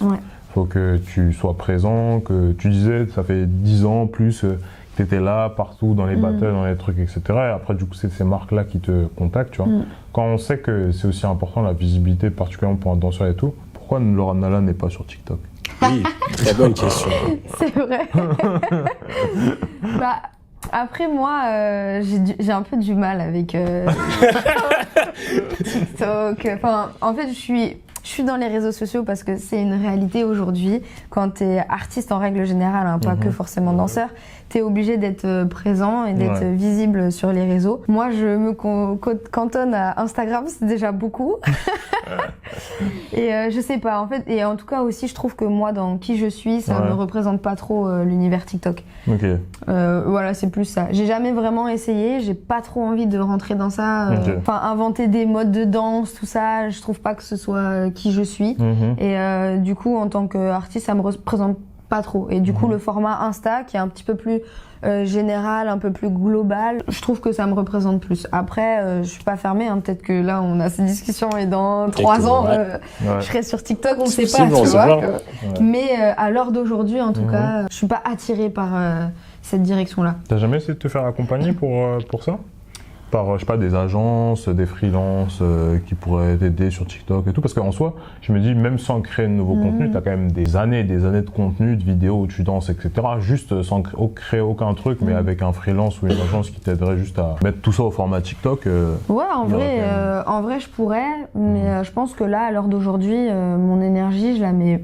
Faut que tu sois présent, que tu disais ça fait 10 ans plus que tu étais là partout dans les battles, dans les trucs etc. Et après du coup c'est ces marques là qui te contactent, tu vois. Quand on sait que c'est aussi important la visibilité particulièrement pour un danseur et tout, pourquoi Laura Nalla n'est pas sur TikTok? Oui, très bonne question. C'est vrai. Après moi, j'ai un peu du mal avec TikTok. Enfin, en fait, je suis dans les réseaux sociaux parce que c'est une réalité aujourd'hui. Quand t'es artiste en règle générale, pas que forcément danseur, t'es obligé d'être présent et d'être visible sur les réseaux. Moi, je me cantonne à Instagram, c'est déjà beaucoup. Et je sais pas, en fait, et en tout cas aussi, je trouve que moi, dans qui je suis, ça me représente pas trop l'univers TikTok. Voilà, c'est plus ça. J'ai jamais vraiment essayé, j'ai pas trop envie de rentrer dans ça. Enfin, inventer des modes de danse, tout ça, je trouve pas que ce soit qui je suis. Et du coup, en tant qu'artiste, ça me représente pas trop. Et du coup, le format Insta, qui est un petit peu plus général, un peu plus global, je trouve que ça me représente plus. Après, je suis pas fermée, hein. Peut-être que là, on a cette discussion et dans 3 ans, je serai sur TikTok, on ne sait pas, tu vois. Mais à l'heure d'aujourd'hui, en tout cas, je suis pas attirée par cette direction-là. T'as jamais essayé de te faire accompagner pour ça? Par, je sais pas, des agences, des freelances qui pourraient t'aider sur TikTok et tout, parce qu'en soi, je me dis, même sans créer de nouveaux contenus, t'as quand même des années de contenu, de vidéos où tu danses, etc. Juste sans créer aucun truc, mais avec un freelance ou une agence qui t'aiderait juste à mettre tout ça au format TikTok. Ouais, en vrai, je pourrais, mais je pense que là, à l'heure d'aujourd'hui, mon énergie, je la mets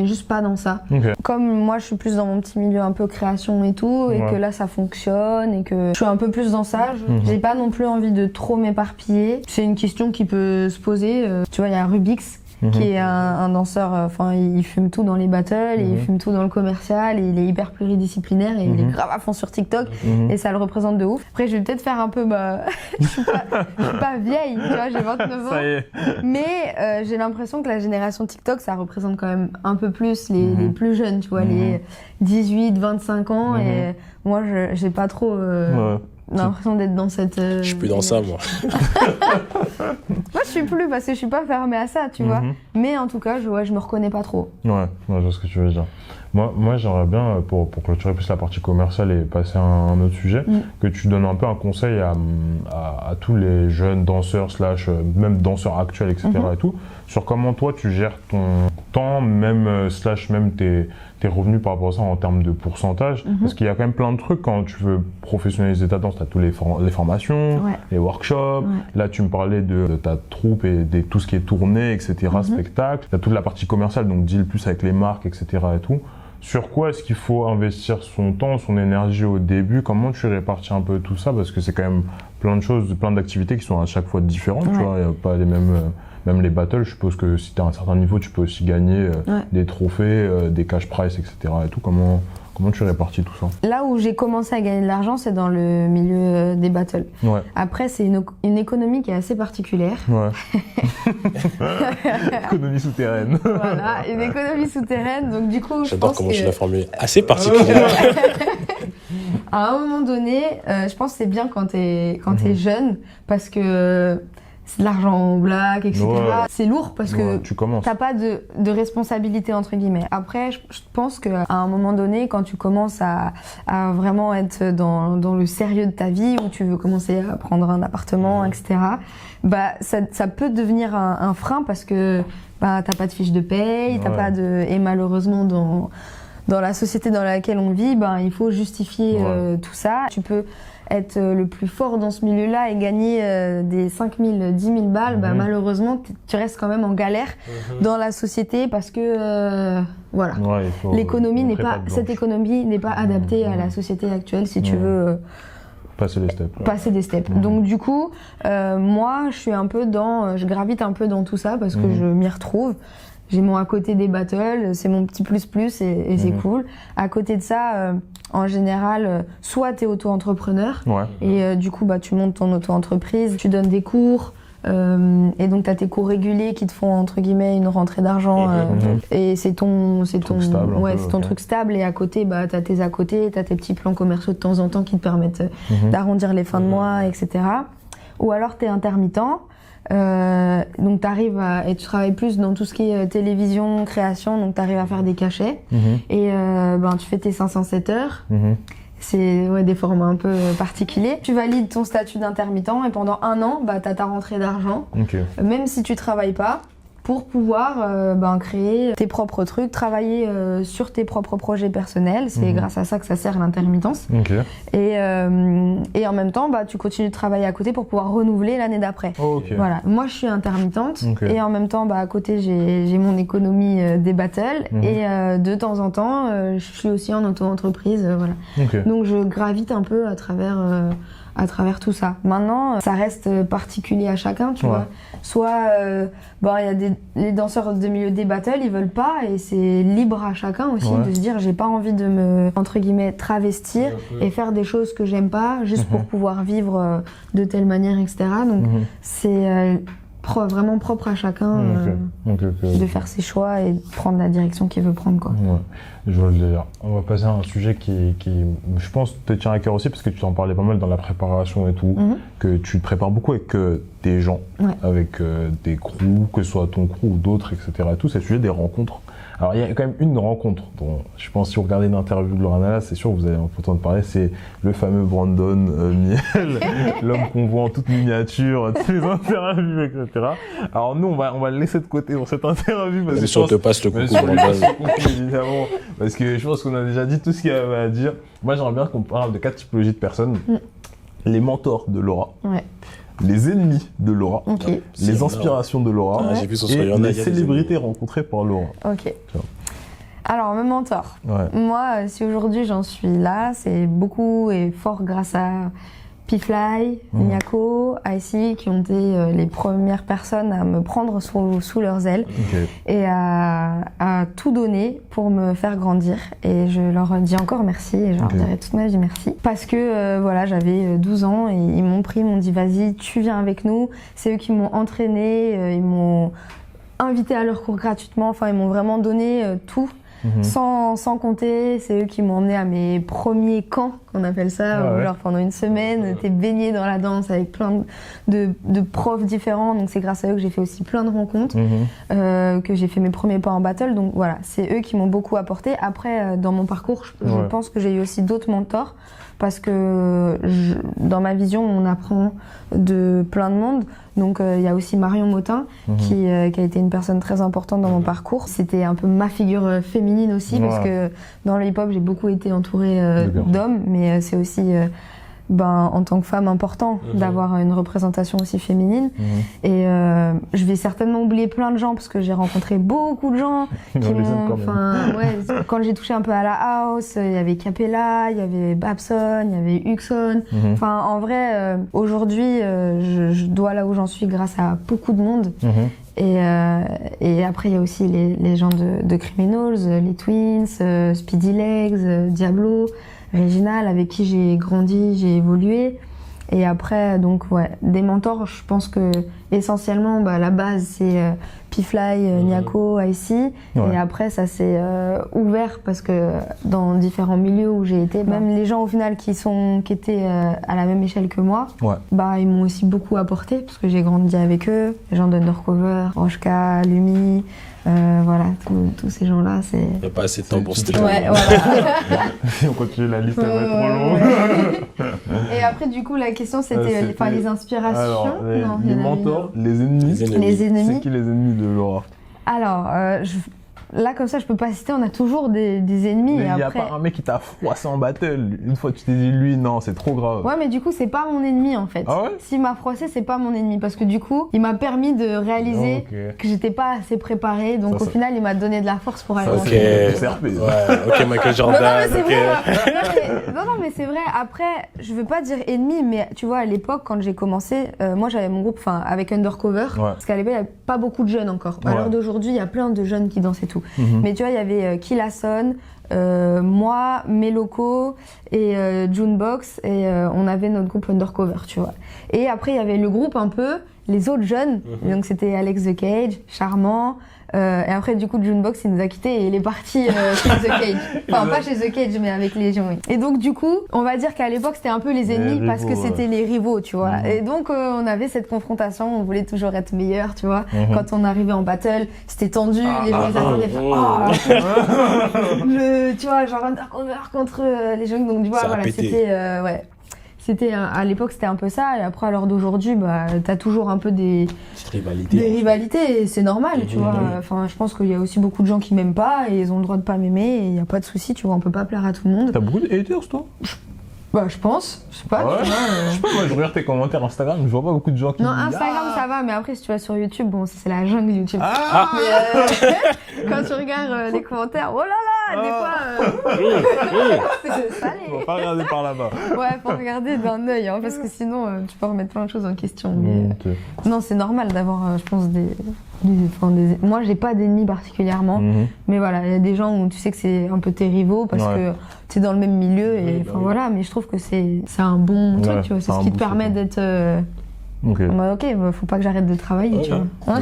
juste pas dans ça. Comme moi je suis plus dans mon petit milieu un peu création et tout, et que là ça fonctionne, et que je suis un peu plus dans ça, j'ai pas non plus envie de trop m'éparpiller. C'est une question qui peut se poser. Tu vois, il y a Rubix qui est un danseur, enfin il fume tout dans les battles, et il fume tout dans le commercial, et il est hyper pluridisciplinaire, et il est grave à fond sur TikTok, et ça le représente de ouf. Après je vais peut-être faire un peu, je suis pas vieille, tu vois, j'ai 29 ans, ça y est. Mais j'ai l'impression que la génération TikTok, ça représente quand même un peu plus les plus jeunes, tu vois, les 18, 25 ans, et moi j'ai pas trop... l'impression d'être dans cette... Je suis plus dans ça, moi. Moi, je suis plus, parce que je suis pas fermée à ça, tu vois. Mais en tout cas, je me reconnais pas trop. Ouais, je vois ce que tu veux dire. Moi j'aimerais bien, pour clôturer plus la partie commerciale et passer à un autre sujet, que tu donnes un peu un conseil à tous les jeunes danseurs, même danseurs actuels, etc. et tout, sur comment toi tu gères ton temps, même tes revenus par rapport à ça en termes de pourcentage. Parce qu'il y a quand même plein de trucs quand tu veux professionnaliser ta danse. Tu as tous les formations, les workshops. Là, tu me parlais de ta troupe et de tout ce qui est tournée, etc., spectacle. Tu as toute la partie commerciale, donc deal plus avec les marques, etc. et tout. Sur quoi est-ce qu'il faut investir son temps, son énergie au début? Comment tu répartis un peu tout ça? Parce que c'est quand même plein de choses, plein d'activités qui sont à chaque fois différentes. Tu vois, il n'y a pas les mêmes... Même les battles, je suppose que si tu as un certain niveau, tu peux aussi gagner des trophées, des cash prize, etc. et tout. Comment tu répartis tout ça? Là où j'ai commencé à gagner de l'argent, c'est dans le milieu des battles. Après, c'est une économie qui est assez particulière. Économie souterraine. Voilà, une économie souterraine. Donc du coup, j'adore comment tu l'as formulé. Assez particulière. À un moment donné, je pense que c'est bien quand t'es jeune, parce que c'est de l'argent en blague, etc. C'est lourd parce que t'as pas de responsabilité, entre guillemets. Après, je pense qu'à un moment donné, quand tu commences à vraiment être dans le sérieux de ta vie, où tu veux commencer à prendre un appartement, etc., ça peut devenir un frein, parce que t'as pas de fiche de paye, t'as pas et malheureusement dans la société dans laquelle on vit, il faut justifier tout ça. Tu peux être le plus fort dans ce milieu-là et gagner des 5 000, 10 000 balles, malheureusement, tu restes quand même en galère dans la société, parce que cette économie n'est pas adaptée à la société actuelle si tu veux passer des steps. Donc du coup, moi, je gravite un peu dans tout ça, parce que je m'y retrouve. J'ai mon à côté des battles, c'est mon petit plus et c'est cool. À côté de ça, en général, soit t'es auto-entrepreneur, et du coup tu montes ton auto-entreprise, tu donnes des cours, et donc t'as tes cours réguliers qui te font entre guillemets une rentrée d'argent, et c'est ton truc stable. Et à côté, t'as tes à côté, t'as tes petits plans commerciaux de temps en temps qui te permettent d'arrondir les fins de mois, etc. Ou alors t'es intermittent. Donc tu travailles plus dans tout ce qui est télévision, création, donc tu arrives à faire des cachets, et tu fais tes 507 heures. C'est des formats un peu particuliers. Tu valides ton statut d'intermittent, et pendant 1 an, tu as ta rentrée d'argent, même si tu travailles pas, pour pouvoir créer tes propres trucs, travailler sur tes propres projets personnels. C'est grâce à ça que ça sert l'intermittence. Et en même temps, tu continues de travailler à côté pour pouvoir renouveler l'année d'après. Voilà. Moi, je suis intermittente, et en même temps, à côté, j'ai mon économie des battles, et de temps en temps, je suis aussi en auto-entreprise. Donc, je gravite un peu à travers tout ça. Maintenant, ça reste particulier à chacun, tu vois. Soit, il y a les danseurs de milieu des battles, ils veulent pas, et c'est libre à chacun aussi de se dire, j'ai pas envie de me, entre guillemets, travestir et faire des choses que j'aime pas, juste pour pouvoir vivre de telle manière, etc. Donc, vraiment propre à chacun de faire ses choix et de prendre la direction qu'il veut prendre, quoi. Ouais, je vois le délire. On va passer à un sujet qui, je pense, te tient à cœur aussi parce que tu t'en parlais pas mal dans la préparation et tout, que tu te prépares beaucoup avec des gens, avec des crews, que ce soit ton crew ou d'autres, etc. Et tout, c'est le sujet des rencontres. Alors, il y a quand même une rencontre dont, je pense, si vous regardez une interview de Laurana, c'est sûr que vous allez entendre parler, c'est le fameux Brandon Miel, l'homme qu'on voit en toute miniature, toutes les interviews, etc. Alors, nous, on va le laisser de côté pour cette interview. Bien sûr, on te passe le coucou, Brandon. Évidemment, parce que je pense qu'on a déjà dit tout ce qu'il y avait à dire. Moi, j'aimerais bien qu'on parle de 4 typologies de personnes. Les mentors de Laura. Ouais. Les ennemis de Laura, les inspirations de Laura et les célébrités rencontrées par Laura. Ok. Alors, mes mentors. Moi, si aujourd'hui j'en suis là, c'est beaucoup et fort grâce à P-Fly, Niako, Icy, qui ont été les premières personnes à me prendre sous leurs ailes et à tout donner pour me faire grandir. Et je leur dis encore merci et je leur dirai toute ma vie merci. Parce que voilà, j'avais 12 ans et ils m'ont pris, ils m'ont dit vas-y, tu viens avec nous. C'est eux qui m'ont entraîné, ils m'ont invité à leur cours gratuitement, enfin ils m'ont vraiment donné tout. Sans compter, c'est eux qui m'ont emmené à mes premiers camps, qu'on appelle ça, où genre pendant une semaine, t'es baigné dans la danse avec plein de profs différents, donc c'est grâce à eux que j'ai fait aussi plein de rencontres, que j'ai fait mes premiers pas en battle, donc voilà, c'est eux qui m'ont beaucoup apporté. Après, dans mon parcours, je pense que j'ai eu aussi d'autres mentors, parce que dans ma vision, on apprend de plein de monde. Donc il y a aussi Marion Motin qui a été une personne très importante dans mon parcours. C'était un peu ma figure féminine aussi parce que dans le hip-hop, j'ai beaucoup été entourée d'hommes, mais c'est aussi en tant que femme important d'avoir une représentation aussi féminine. Et je vais certainement oublier plein de gens parce que j'ai rencontré beaucoup de gens qui m'ont... quand j'ai touché un peu à la house, il y avait Capella, il y avait Babson, il y avait Huxon. Enfin, en vrai, aujourd'hui, je dois là où j'en suis grâce à beaucoup de monde. Et après, il y a aussi les gens de Criminals, les Twins, Speedy Legs, Diablo, Réginal, avec qui j'ai grandi, j'ai évolué. Et après, donc, des mentors, je pense que essentiellement, la base, c'est P-Fly, Niako, Icy. Et après, ça s'est ouvert parce que dans différents milieux où j'ai été, même les gens au final qui étaient à la même échelle que moi, ils m'ont aussi beaucoup apporté parce que j'ai grandi avec eux. Les gens d'Undercover, Roshka, Lumi. Voilà, tous ces gens-là, c'est... Il n'y a pas assez de temps pour se Si on continue la liste, elle va être trop longue. Et après, du coup, la question, c'était les inspirations. Alors, les mentors, les ennemis. Les ennemis. C'est qui les ennemis de Laura? Alors, là, comme ça, je peux pas citer, on a toujours des ennemis. Mais il n'y a après... pas un mec qui t'a froissé en battle. Une fois, tu t'es dit, lui, non, c'est trop grave. Ouais, mais du coup, c'est pas mon ennemi, en fait. Ah ouais? S'il m'a froissé, c'est pas mon ennemi. Parce que du coup, il m'a permis de réaliser que j'étais pas assez préparée. Donc, au final, il m'a donné de la force pour aller ok, Michael Jordan. Non, mais c'est vrai. Après, je veux pas dire ennemi, mais tu vois, à l'époque, quand j'ai commencé, moi, j'avais mon groupe avec Undercover. Parce qu'à l'époque, il n'y avait pas beaucoup de jeunes encore. À l'heure d'aujourd'hui, il y a plein de jeunes qui dansent et tout. Mais tu vois, il y avait Killason, moi, mes locaux et Junebox et on avait notre groupe Undercover, tu vois. Et après, il y avait le groupe un peu, les autres jeunes, donc c'était Alex The Cage, Charmant. Et après, du coup, Junebox, il nous a quittés et il est parti chez The Cage. Enfin, pas chez The Cage, mais avec Légion, oui. Et donc, du coup, on va dire qu'à l'époque, c'était un peu les ennemis parce que c'était les rivaux, tu vois. Et donc, on avait cette confrontation, on voulait toujours être meilleur, tu vois. Quand on arrivait en battle, c'était tendu, les gens, ils attendaient tu vois, genre Undercover contre les jeunes. Donc, tu vois, voilà, c'était à l'époque, c'était un peu ça. Et après, à l'heure d'aujourd'hui, t'as toujours un peu des rivalités. Et c'est normal, tu vois. Enfin, je pense qu'il y a aussi beaucoup de gens qui m'aiment pas et ils ont le droit de pas m'aimer. Et il y a pas de souci, tu vois. On peut pas plaire à tout le monde. T'as beaucoup de haters, toi? Je pense. Je sais pas. Je sais pas, moi je regarde tes commentaires Instagram, je vois pas beaucoup de gens qui Non, Instagram ça va, mais après si tu vas sur YouTube, bon, c'est la jungle YouTube. Mais quand tu regardes les commentaires, oh là là, des fois. C'est salé. On va pas regarder par là-bas. Ouais, faut regarder d'un œil, parce que sinon tu peux remettre plein de choses en question. Mais non, c'est normal d'avoir, je pense, moi j'ai pas d'ennemis particulièrement, mais voilà, il y a des gens où tu sais que c'est un peu tes rivaux parce que tu es dans le même milieu et voilà, mais je trouve que c'est un bon truc, tu vois, c'est ce qui te permet d'être Ok. Faut pas que j'arrête de travailler, tu vois.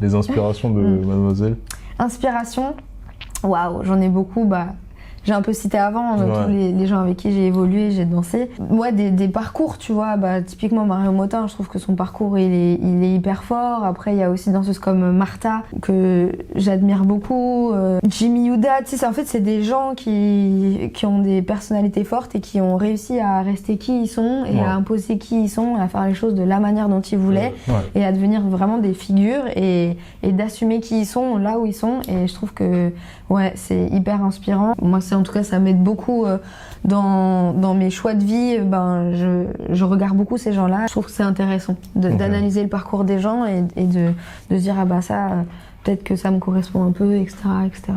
Les inspirations de Mademoiselle? Inspiration, waouh, j'en ai beaucoup. J'ai un peu cité avant tous les gens avec qui j'ai évolué, j'ai dansé. Moi, des parcours, tu vois, typiquement Marion Motin, je trouve que son parcours il est hyper fort. Après, il y a aussi danseuses comme Martha que j'admire beaucoup. Jimmy Yuda, tu sais, en fait, c'est des gens qui ont des personnalités fortes et qui ont réussi à rester qui ils sont et à imposer qui ils sont, à faire les choses de la manière dont ils voulaient et à devenir vraiment des figures et d'assumer qui ils sont là où ils sont. Et je trouve que c'est hyper inspirant. Moi, en tout cas, ça m'aide beaucoup dans mes choix de vie. Je regarde beaucoup ces gens-là. Je trouve que c'est intéressant d'analyser le parcours des gens et de se dire ça, peut-être que ça me correspond un peu, etc. etc.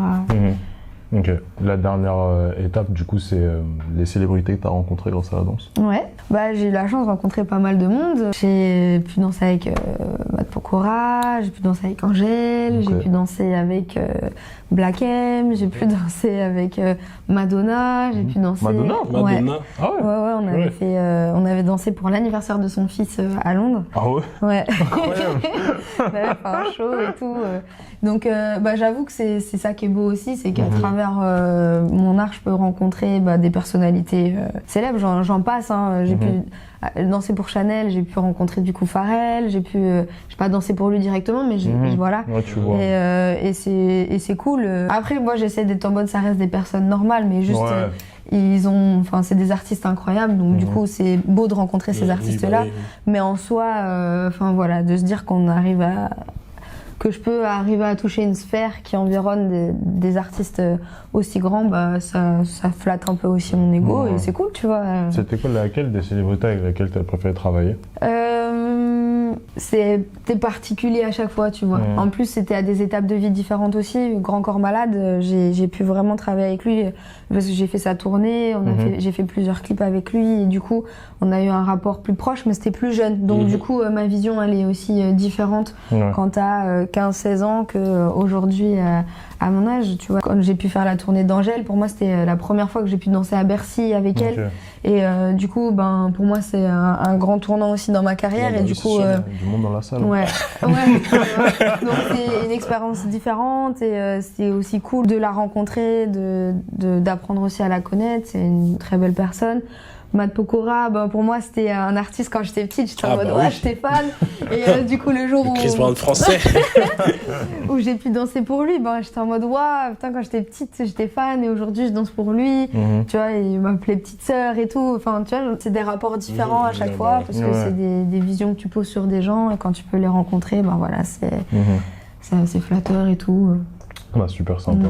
Ok. La dernière étape, du coup, c'est les célébrités que tu as rencontrées grâce à la danse. Ouais. J'ai eu la chance de rencontrer pas mal de monde. J'ai pu danser avec Matt Pokora, j'ai pu danser avec Angèle, j'ai pu danser avec Black M, j'ai pu danser avec Madonna, j'ai pu danser... Madonna? Ah ouais? On avait dansé pour l'anniversaire de son fils à Londres. Ah ouais? Ouais. On avait fait un show et tout. Donc j'avoue que c'est ça qui est beau aussi, c'est qu'à travers mon art, je peux rencontrer des personnalités célèbres. J'en passe, hein. J'ai pu danser pour Chanel, j'ai pu rencontrer du coup Pharrell, j'ai pas dansé pour lui directement, mais voilà. Ouais, tu vois. Et c'est cool. Après, moi, j'essaie d'être en mode, ça reste des personnes normales, mais juste c'est des artistes incroyables, donc du coup, c'est beau de rencontrer ces artistes-là. Mais en soi, de se dire que je peux arriver à toucher une sphère qui environne des artistes aussi grands, ça flatte un peu aussi mon ego et c'est cool, tu vois. C'était quoi laquelle des célébrités avec laquelle tu as préféré travailler? C'était particulier à chaque fois, tu vois. En plus, c'était à des étapes de vie différentes aussi. Grand Corps Malade, j'ai pu vraiment travailler avec lui parce que j'ai fait sa tournée, j'ai fait plusieurs clips avec lui et du coup, on a eu un rapport plus proche, mais c'était plus jeune. Donc du coup, ma vision, elle est aussi différente quand t'as 15-16 ans qu'aujourd'hui, à mon âge, tu vois. Quand j'ai pu faire la tournée d'Angèle, pour moi, c'était la première fois que j'ai pu danser à Bercy avec elle. Et du coup, pour moi, c'est un grand tournant aussi dans ma carrière. Et du coup, du monde dans la salle. Ouais. Donc c'est une expérience différente et c'est aussi cool de la rencontrer, d'apprendre aussi à la connaître. C'est une très belle personne. Matt Pokora, pour moi c'était un artiste quand j'étais petite, j'étais en mode j'étais fan. Et du coup le jour où Chris Brown français où j'ai pu danser pour lui, j'étais en mode putain, quand j'étais petite j'étais fan et aujourd'hui je danse pour lui. Tu vois, il m'appelait petite sœur et tout. Enfin tu vois, c'est des rapports différents à chaque fois parce que c'est des visions que tu poses sur des gens et quand tu peux les rencontrer, c'est flatteur et tout. Super sympa.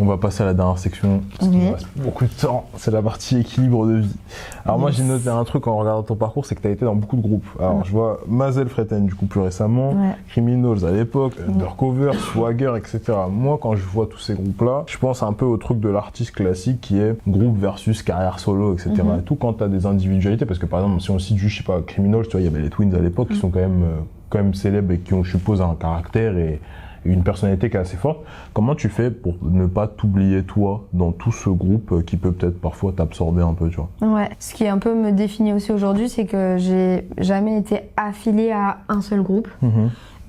On va passer à la dernière section, parce qu'il nous reste beaucoup de temps. C'est la partie équilibre de vie. Alors moi j'ai noté un truc en regardant ton parcours, c'est que tu as été dans beaucoup de groupes. Alors je vois Mazel Freten du coup plus récemment, Criminals à l'époque, Undercover, Swagger, etc. Moi quand je vois tous ces groupes-là, je pense un peu au truc de l'artiste classique qui est groupe versus carrière solo, etc. Et tout quand tu as des individualités, parce que par exemple si on cite juste, je sais pas, Criminals, tu vois, il y avait les Twins à l'époque qui sont quand même célèbres et qui ont, je suppose, un caractère et une personnalité qui est assez forte. Comment tu fais pour ne pas t'oublier toi dans tout ce groupe qui peut peut-être parfois t'absorber un peu, tu vois? Ouais, ce qui un peu me définit aussi aujourd'hui, c'est que j'ai jamais été affiliée à un seul groupe.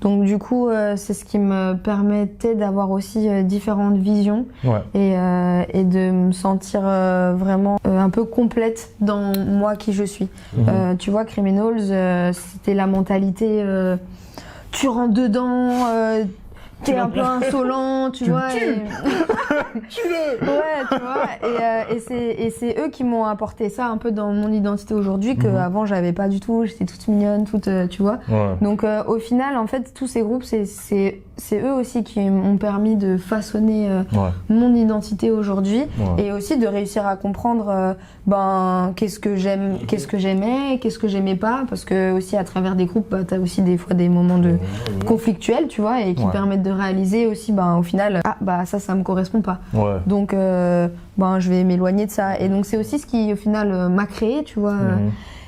Donc du coup, c'est ce qui me permettait d'avoir aussi différentes visions et de me sentir vraiment un peu complète dans moi qui je suis. Tu vois, Criminals, c'était la mentalité tu rentres dedans, t'es un peu insolent, tu vois. Ouais, tu vois. Et c'est eux qui m'ont apporté ça un peu dans mon identité aujourd'hui, qu'avant j'avais pas du tout. J'étais toute mignonne, toute, tu vois. Donc au final, en fait, tous ces groupes, c'est eux aussi qui m'ont permis de façonner mon identité aujourd'hui et aussi de réussir à comprendre qu'est-ce que j'aimais, qu'est-ce que j'aimais pas, parce que aussi à travers des groupes, t'as aussi des fois des moments de conflictuels, tu vois, et qui permettent de réaliser aussi, au final, ça me correspond pas. Donc, je vais m'éloigner de ça. Et donc, c'est aussi ce qui, au final, m'a créé, tu vois.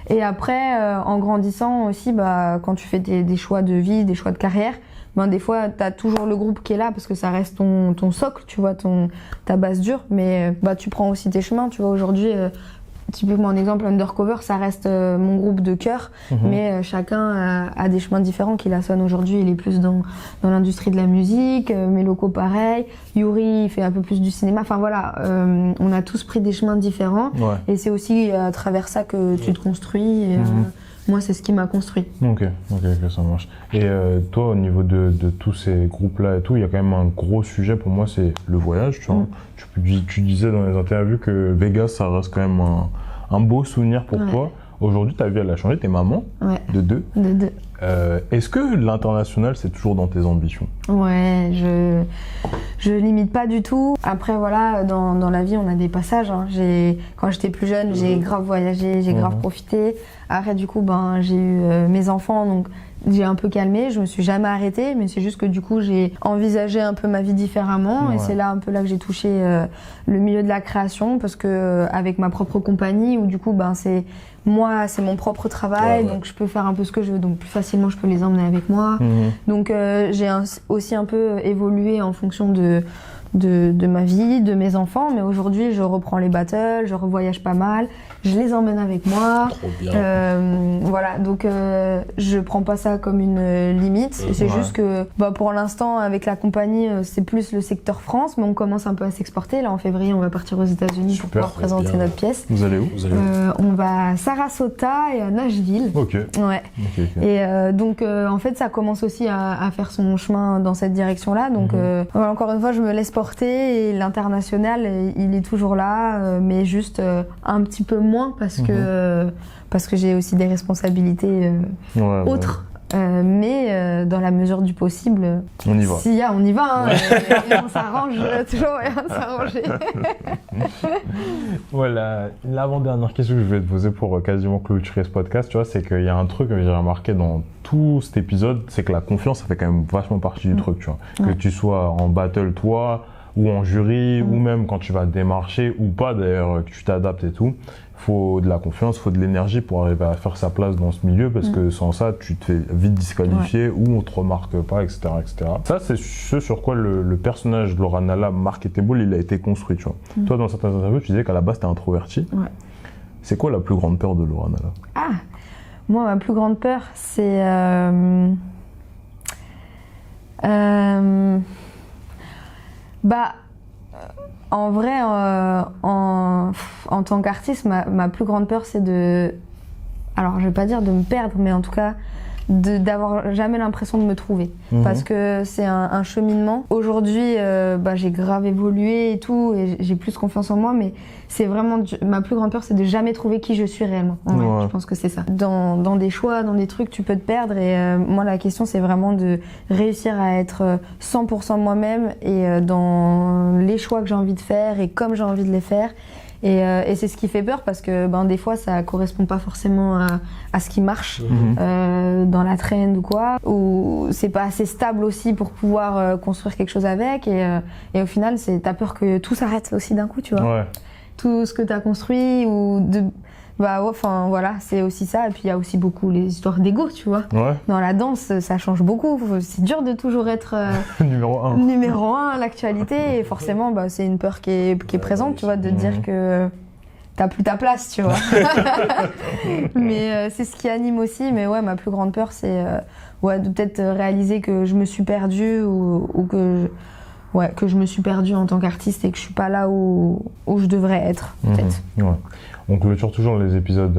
Et après, en grandissant aussi, quand tu fais des choix de vie, des choix de carrière, des fois, t'as toujours le groupe qui est là parce que ça reste ton socle, tu vois, ta base dure. Mais tu prends aussi tes chemins, tu vois. Aujourd'hui, typiquement un exemple, Undercover, ça reste mon groupe de cœur, mais chacun a des chemins différents. Kilasson aujourd'hui, il est plus dans l'industrie de la musique, Meloko pareil, Yuri il fait un peu plus du cinéma. Enfin voilà, on a tous pris des chemins différents, et c'est aussi à travers ça que tu te construis. Et, moi, c'est ce qui m'a construit. Ok, ça marche. Et toi, au niveau de tous ces groupes-là et tout, il y a quand même un gros sujet pour moi, c'est le voyage. Tu vois. Tu disais dans les interviews que Vegas, ça reste quand même un beau souvenir pour toi. Aujourd'hui, ta vie, elle a changé. T'es maman de 2. De 2. Est-ce que l'international, c'est toujours dans tes ambitions? Ouais, je limite pas du tout. Après, voilà, dans la vie, on a des passages. Hein. Quand j'étais plus jeune, j'ai grave voyagé, j'ai grave profité. Après, du coup, j'ai eu mes enfants, donc j'ai un peu calmé. Je me suis jamais arrêtée, mais c'est juste que du coup, j'ai envisagé un peu ma vie différemment. Et c'est là un peu là que j'ai touché le milieu de la création, parce que avec ma propre compagnie, où du coup, c'est mon propre travail, donc je peux faire un peu ce que je veux, donc plus facilement je peux les emmener avec moi. Donc j'ai aussi un peu évolué en fonction de ma vie, de mes enfants, mais aujourd'hui je reprends les battles, je revoyage pas mal, je les emmène avec moi. Trop bien. Voilà, donc je prends pas ça comme une limite, c'est juste que pour l'instant avec la compagnie c'est plus le secteur France, mais on commence un peu à s'exporter. Là en février on va partir aux États-Unis pour pouvoir présenter notre pièce. Vous allez où? On va à Sarasota et à Nashville. Ok. Ouais. Et donc en fait ça commence aussi à faire son chemin dans cette direction-là. Donc voilà, encore une fois je me laisse porter, et l'international il est toujours là, mais juste un petit peu moins parce que j'ai aussi des responsabilités autres. Mais dans la mesure du possible, on y va. On y va, hein, et on s'arrange toujours à s'arranger. Voilà, l'avant-dernière question que je vais te poser pour quasiment clôturer ce podcast, tu vois, c'est qu'il y a un truc que j'ai remarqué dans tout cet épisode, c'est que la confiance, ça fait quand même vachement partie du truc, tu vois. Que tu sois en battle toi, ou en jury, ou même quand tu vas démarcher, ou pas d'ailleurs, que tu t'adaptes et tout. Faut de la confiance, faut de l'énergie pour arriver à faire sa place dans ce milieu, parce que sans ça, tu te fais vite disqualifier, ou on te remarque pas, etc., etc. Ça, c'est ce sur quoi le personnage de Laura Nalla, Marc Eteboul, il a été construit, tu vois. Toi, dans certaines interviews, tu disais qu'à la base, t'es introverti. C'est quoi la plus grande peur de Laura Nalla? Moi, ma plus grande peur, c'est... en vrai, en tant qu'artiste, ma plus grande peur, c'est de... Alors, je vais pas dire de me perdre, mais en tout cas, d'avoir jamais l'impression de me trouver. Parce que c'est un cheminement. Aujourd'hui, j'ai grave évolué et tout, et j'ai plus confiance en moi, mais c'est vraiment... Ma plus grande peur, c'est de jamais trouver qui je suis réellement. En vrai, je pense que c'est ça. Dans des choix, dans des trucs, tu peux te perdre, et moi, la question, c'est vraiment de réussir à être 100% moi-même, et dans les choix que j'ai envie de faire, et comme j'ai envie de les faire. Et c'est ce qui fait peur, parce que des fois ça correspond pas forcément à ce qui marche dans la trend ou quoi, ou c'est pas assez stable aussi pour pouvoir construire quelque chose avec, et au final t'as peur que tout s'arrête aussi d'un coup, tu vois. Tout ce que t'as construit, ou voilà, c'est aussi ça. Et puis il y a aussi beaucoup les histoires d'ego, tu vois. Dans la danse, ça change beaucoup. C'est dur de toujours être numéro 1 à l'actualité. Et forcément, c'est une peur qui est présente, tu vois, de dire que t'as plus ta place, tu vois. Mais c'est ce qui anime aussi. Mais ouais, ma plus grande peur, c'est de peut-être réaliser que je me suis perdue, ou que je me suis perdue en tant qu'artiste, et que je suis pas là où je devrais être, peut-être. On clôture toujours les épisodes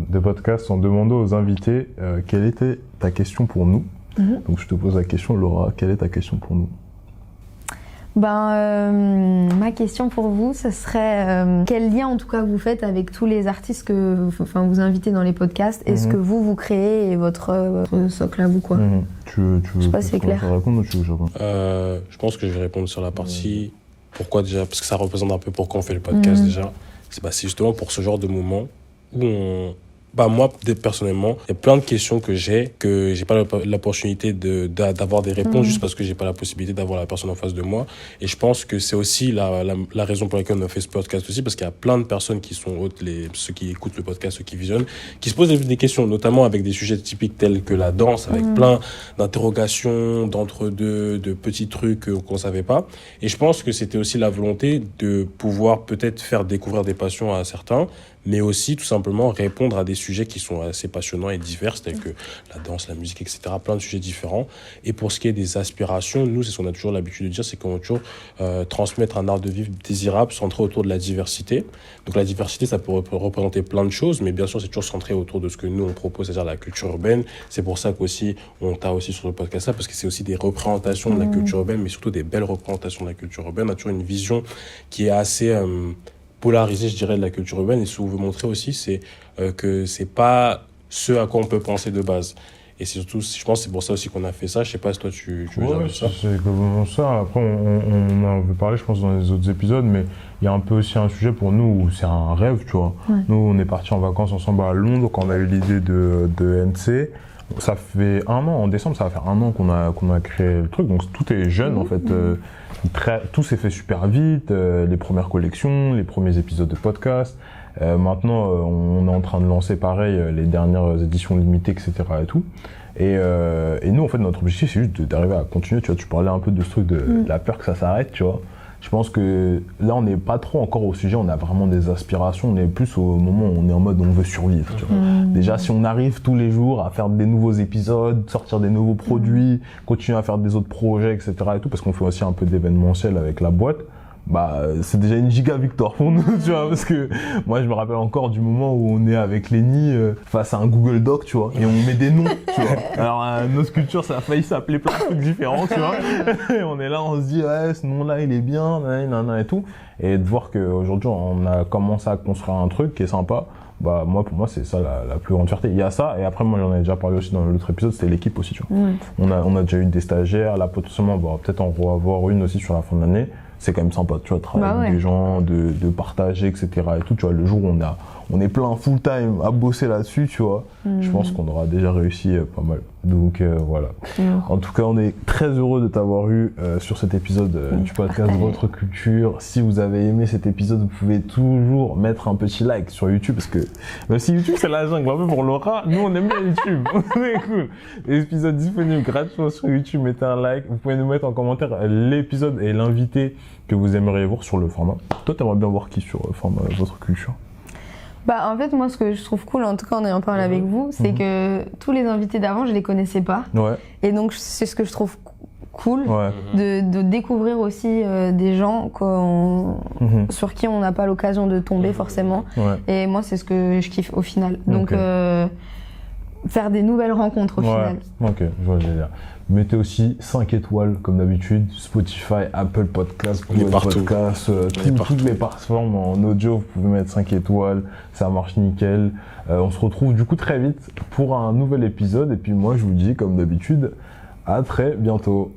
de podcast en demandant aux invités quelle était ta question pour nous. Donc je te pose la question, Laura, quelle est ta question pour nous? Ma question pour vous, ce serait quel lien en tout cas vous faites avec tous les artistes que vous invitez dans les podcasts, et ce que vous créez, et votre socle à vous, quoi. Tu veux je sais pas si c'est clair. Répondre, ou tu veux que je réponde? Je pense que je vais répondre sur la partie pourquoi déjà, parce que ça représente un peu pourquoi on fait le podcast déjà. C'est justement pour ce genre de moment où moi, personnellement, il y a plein de questions que j'ai pas l'opportunité d'avoir des réponses, juste parce que j'ai pas la possibilité d'avoir la personne en face de moi. Et je pense que c'est aussi la raison pour laquelle on a fait ce podcast aussi, parce qu'il y a plein de personnes qui sont ceux qui écoutent le podcast, ceux qui visionnent, qui se posent des questions, notamment avec des sujets typiques tels que la danse, avec plein d'interrogations, d'entre-deux, de petits trucs qu'on savait pas. Et je pense que c'était aussi la volonté de pouvoir peut-être faire découvrir des passions à certains, mais aussi tout simplement répondre à des sujets qui sont assez passionnants et divers, tels que la danse, la musique, etc., plein de sujets différents. Et pour ce qui est des aspirations, nous, c'est ce qu'on a toujours l'habitude de dire, c'est qu'on veut toujours transmettre un art de vivre désirable centré autour de la diversité. Donc la diversité, ça peut représenter plein de choses, mais bien sûr, c'est toujours centré autour de ce que nous, on propose, c'est-à-dire la culture urbaine. C'est pour ça qu'aussi, on t'a aussi sur le podcast là, parce que c'est aussi des représentations de la culture urbaine, mais surtout des belles représentations de la culture urbaine. On a toujours une vision qui est assez polarisée, je dirais, de la culture urbaine. Et ce qu'on veut montrer aussi, c'est que c'est pas ce à quoi on peut penser de base. Et c'est surtout, je pense que c'est pour ça aussi qu'on a fait ça. Je sais pas si toi, tu veux dire ça. C'est exactement ça. Après, on en veut parler, je pense, dans les autres épisodes, mais il y a un peu aussi un sujet pour nous où c'est un rêve, tu vois. Ouais. Nous, on est partis en vacances ensemble à Londres quand on a eu l'idée de NC. Ça fait 1 an, en décembre, ça va faire 1 an qu'on a créé le truc, donc tout est jeune en fait. Tout s'est fait super vite, les premières collections, les premiers épisodes de podcast. Maintenant, on est en train de lancer pareil les dernières éditions limitées, etc. et tout. Et nous, en fait, notre objectif, c'est juste d'arriver à continuer. Tu vois, tu parlais un peu de ce truc de la peur que ça s'arrête, tu vois. Je pense que là, on n'est pas trop encore au sujet, on a vraiment des aspirations, on est plus au moment où on est en mode on veut survivre. Tu vois. Déjà, si on arrive tous les jours à faire des nouveaux épisodes, sortir des nouveaux produits, continuer à faire des autres projets, etc. et tout, parce qu'on fait aussi un peu d'événementiel avec la boîte, bah, c'est déjà une giga victoire pour nous, tu vois, parce que moi, je me rappelle encore du moment où on est avec Lenny face à un Google Doc, tu vois, et on met des noms, tu vois. Alors, notre culture, ça a failli s'appeler plein de trucs différents, tu vois. Et on est là, on se dit, ouais, ce nom-là, il est bien, nanana et tout. Et de voir qu'aujourd'hui, on a commencé à construire un truc qui est sympa, bah, pour moi, c'est ça la plus grande fierté. Il y a ça, et après, moi, j'en ai déjà parlé aussi dans l'autre épisode, c'était l'équipe aussi, tu vois. On a déjà eu des stagiaires, là, potentiellement, on va peut-être en revoir une aussi sur la fin de l'année. C'est quand même sympa, tu vois, de travailler avec des gens, de partager, etc. et tout, tu vois, le jour où on est plein full time à bosser là-dessus, tu vois, je pense qu'on aura déjà réussi pas mal. Donc voilà. En tout cas, on est très heureux de t'avoir eu sur cet épisode du podcast Votre Culture. Si vous avez aimé cet épisode, vous pouvez toujours mettre un petit like sur YouTube, parce que même si YouTube c'est la jungle, un peu pour Laura, nous on aime bien YouTube. C'est cool. L'épisode disponible gratuitement sur YouTube, mettez un like. Vous pouvez nous mettre en commentaire l'épisode et l'invité que vous aimeriez voir sur le format. Toi, t'aimerais bien voir qui sur le format Votre Culture? Bah en fait moi ce que je trouve cool en tout cas en ayant parlé avec vous, c'est que tous les invités d'avant je les connaissais pas. Et donc c'est ce que je trouve cool de découvrir aussi des gens sur qui on n'a pas l'occasion de tomber forcément. Et moi c'est ce que je kiffe au final. Donc faire des nouvelles rencontres au final. Ok, je vois le délire. Mettez aussi 5 étoiles comme d'habitude, Spotify, Apple Podcasts, Google Podcasts, toutes les plateformes en audio, vous pouvez mettre 5 étoiles, ça marche nickel. On se retrouve du coup très vite pour un nouvel épisode et puis moi je vous dis comme d'habitude, à très bientôt.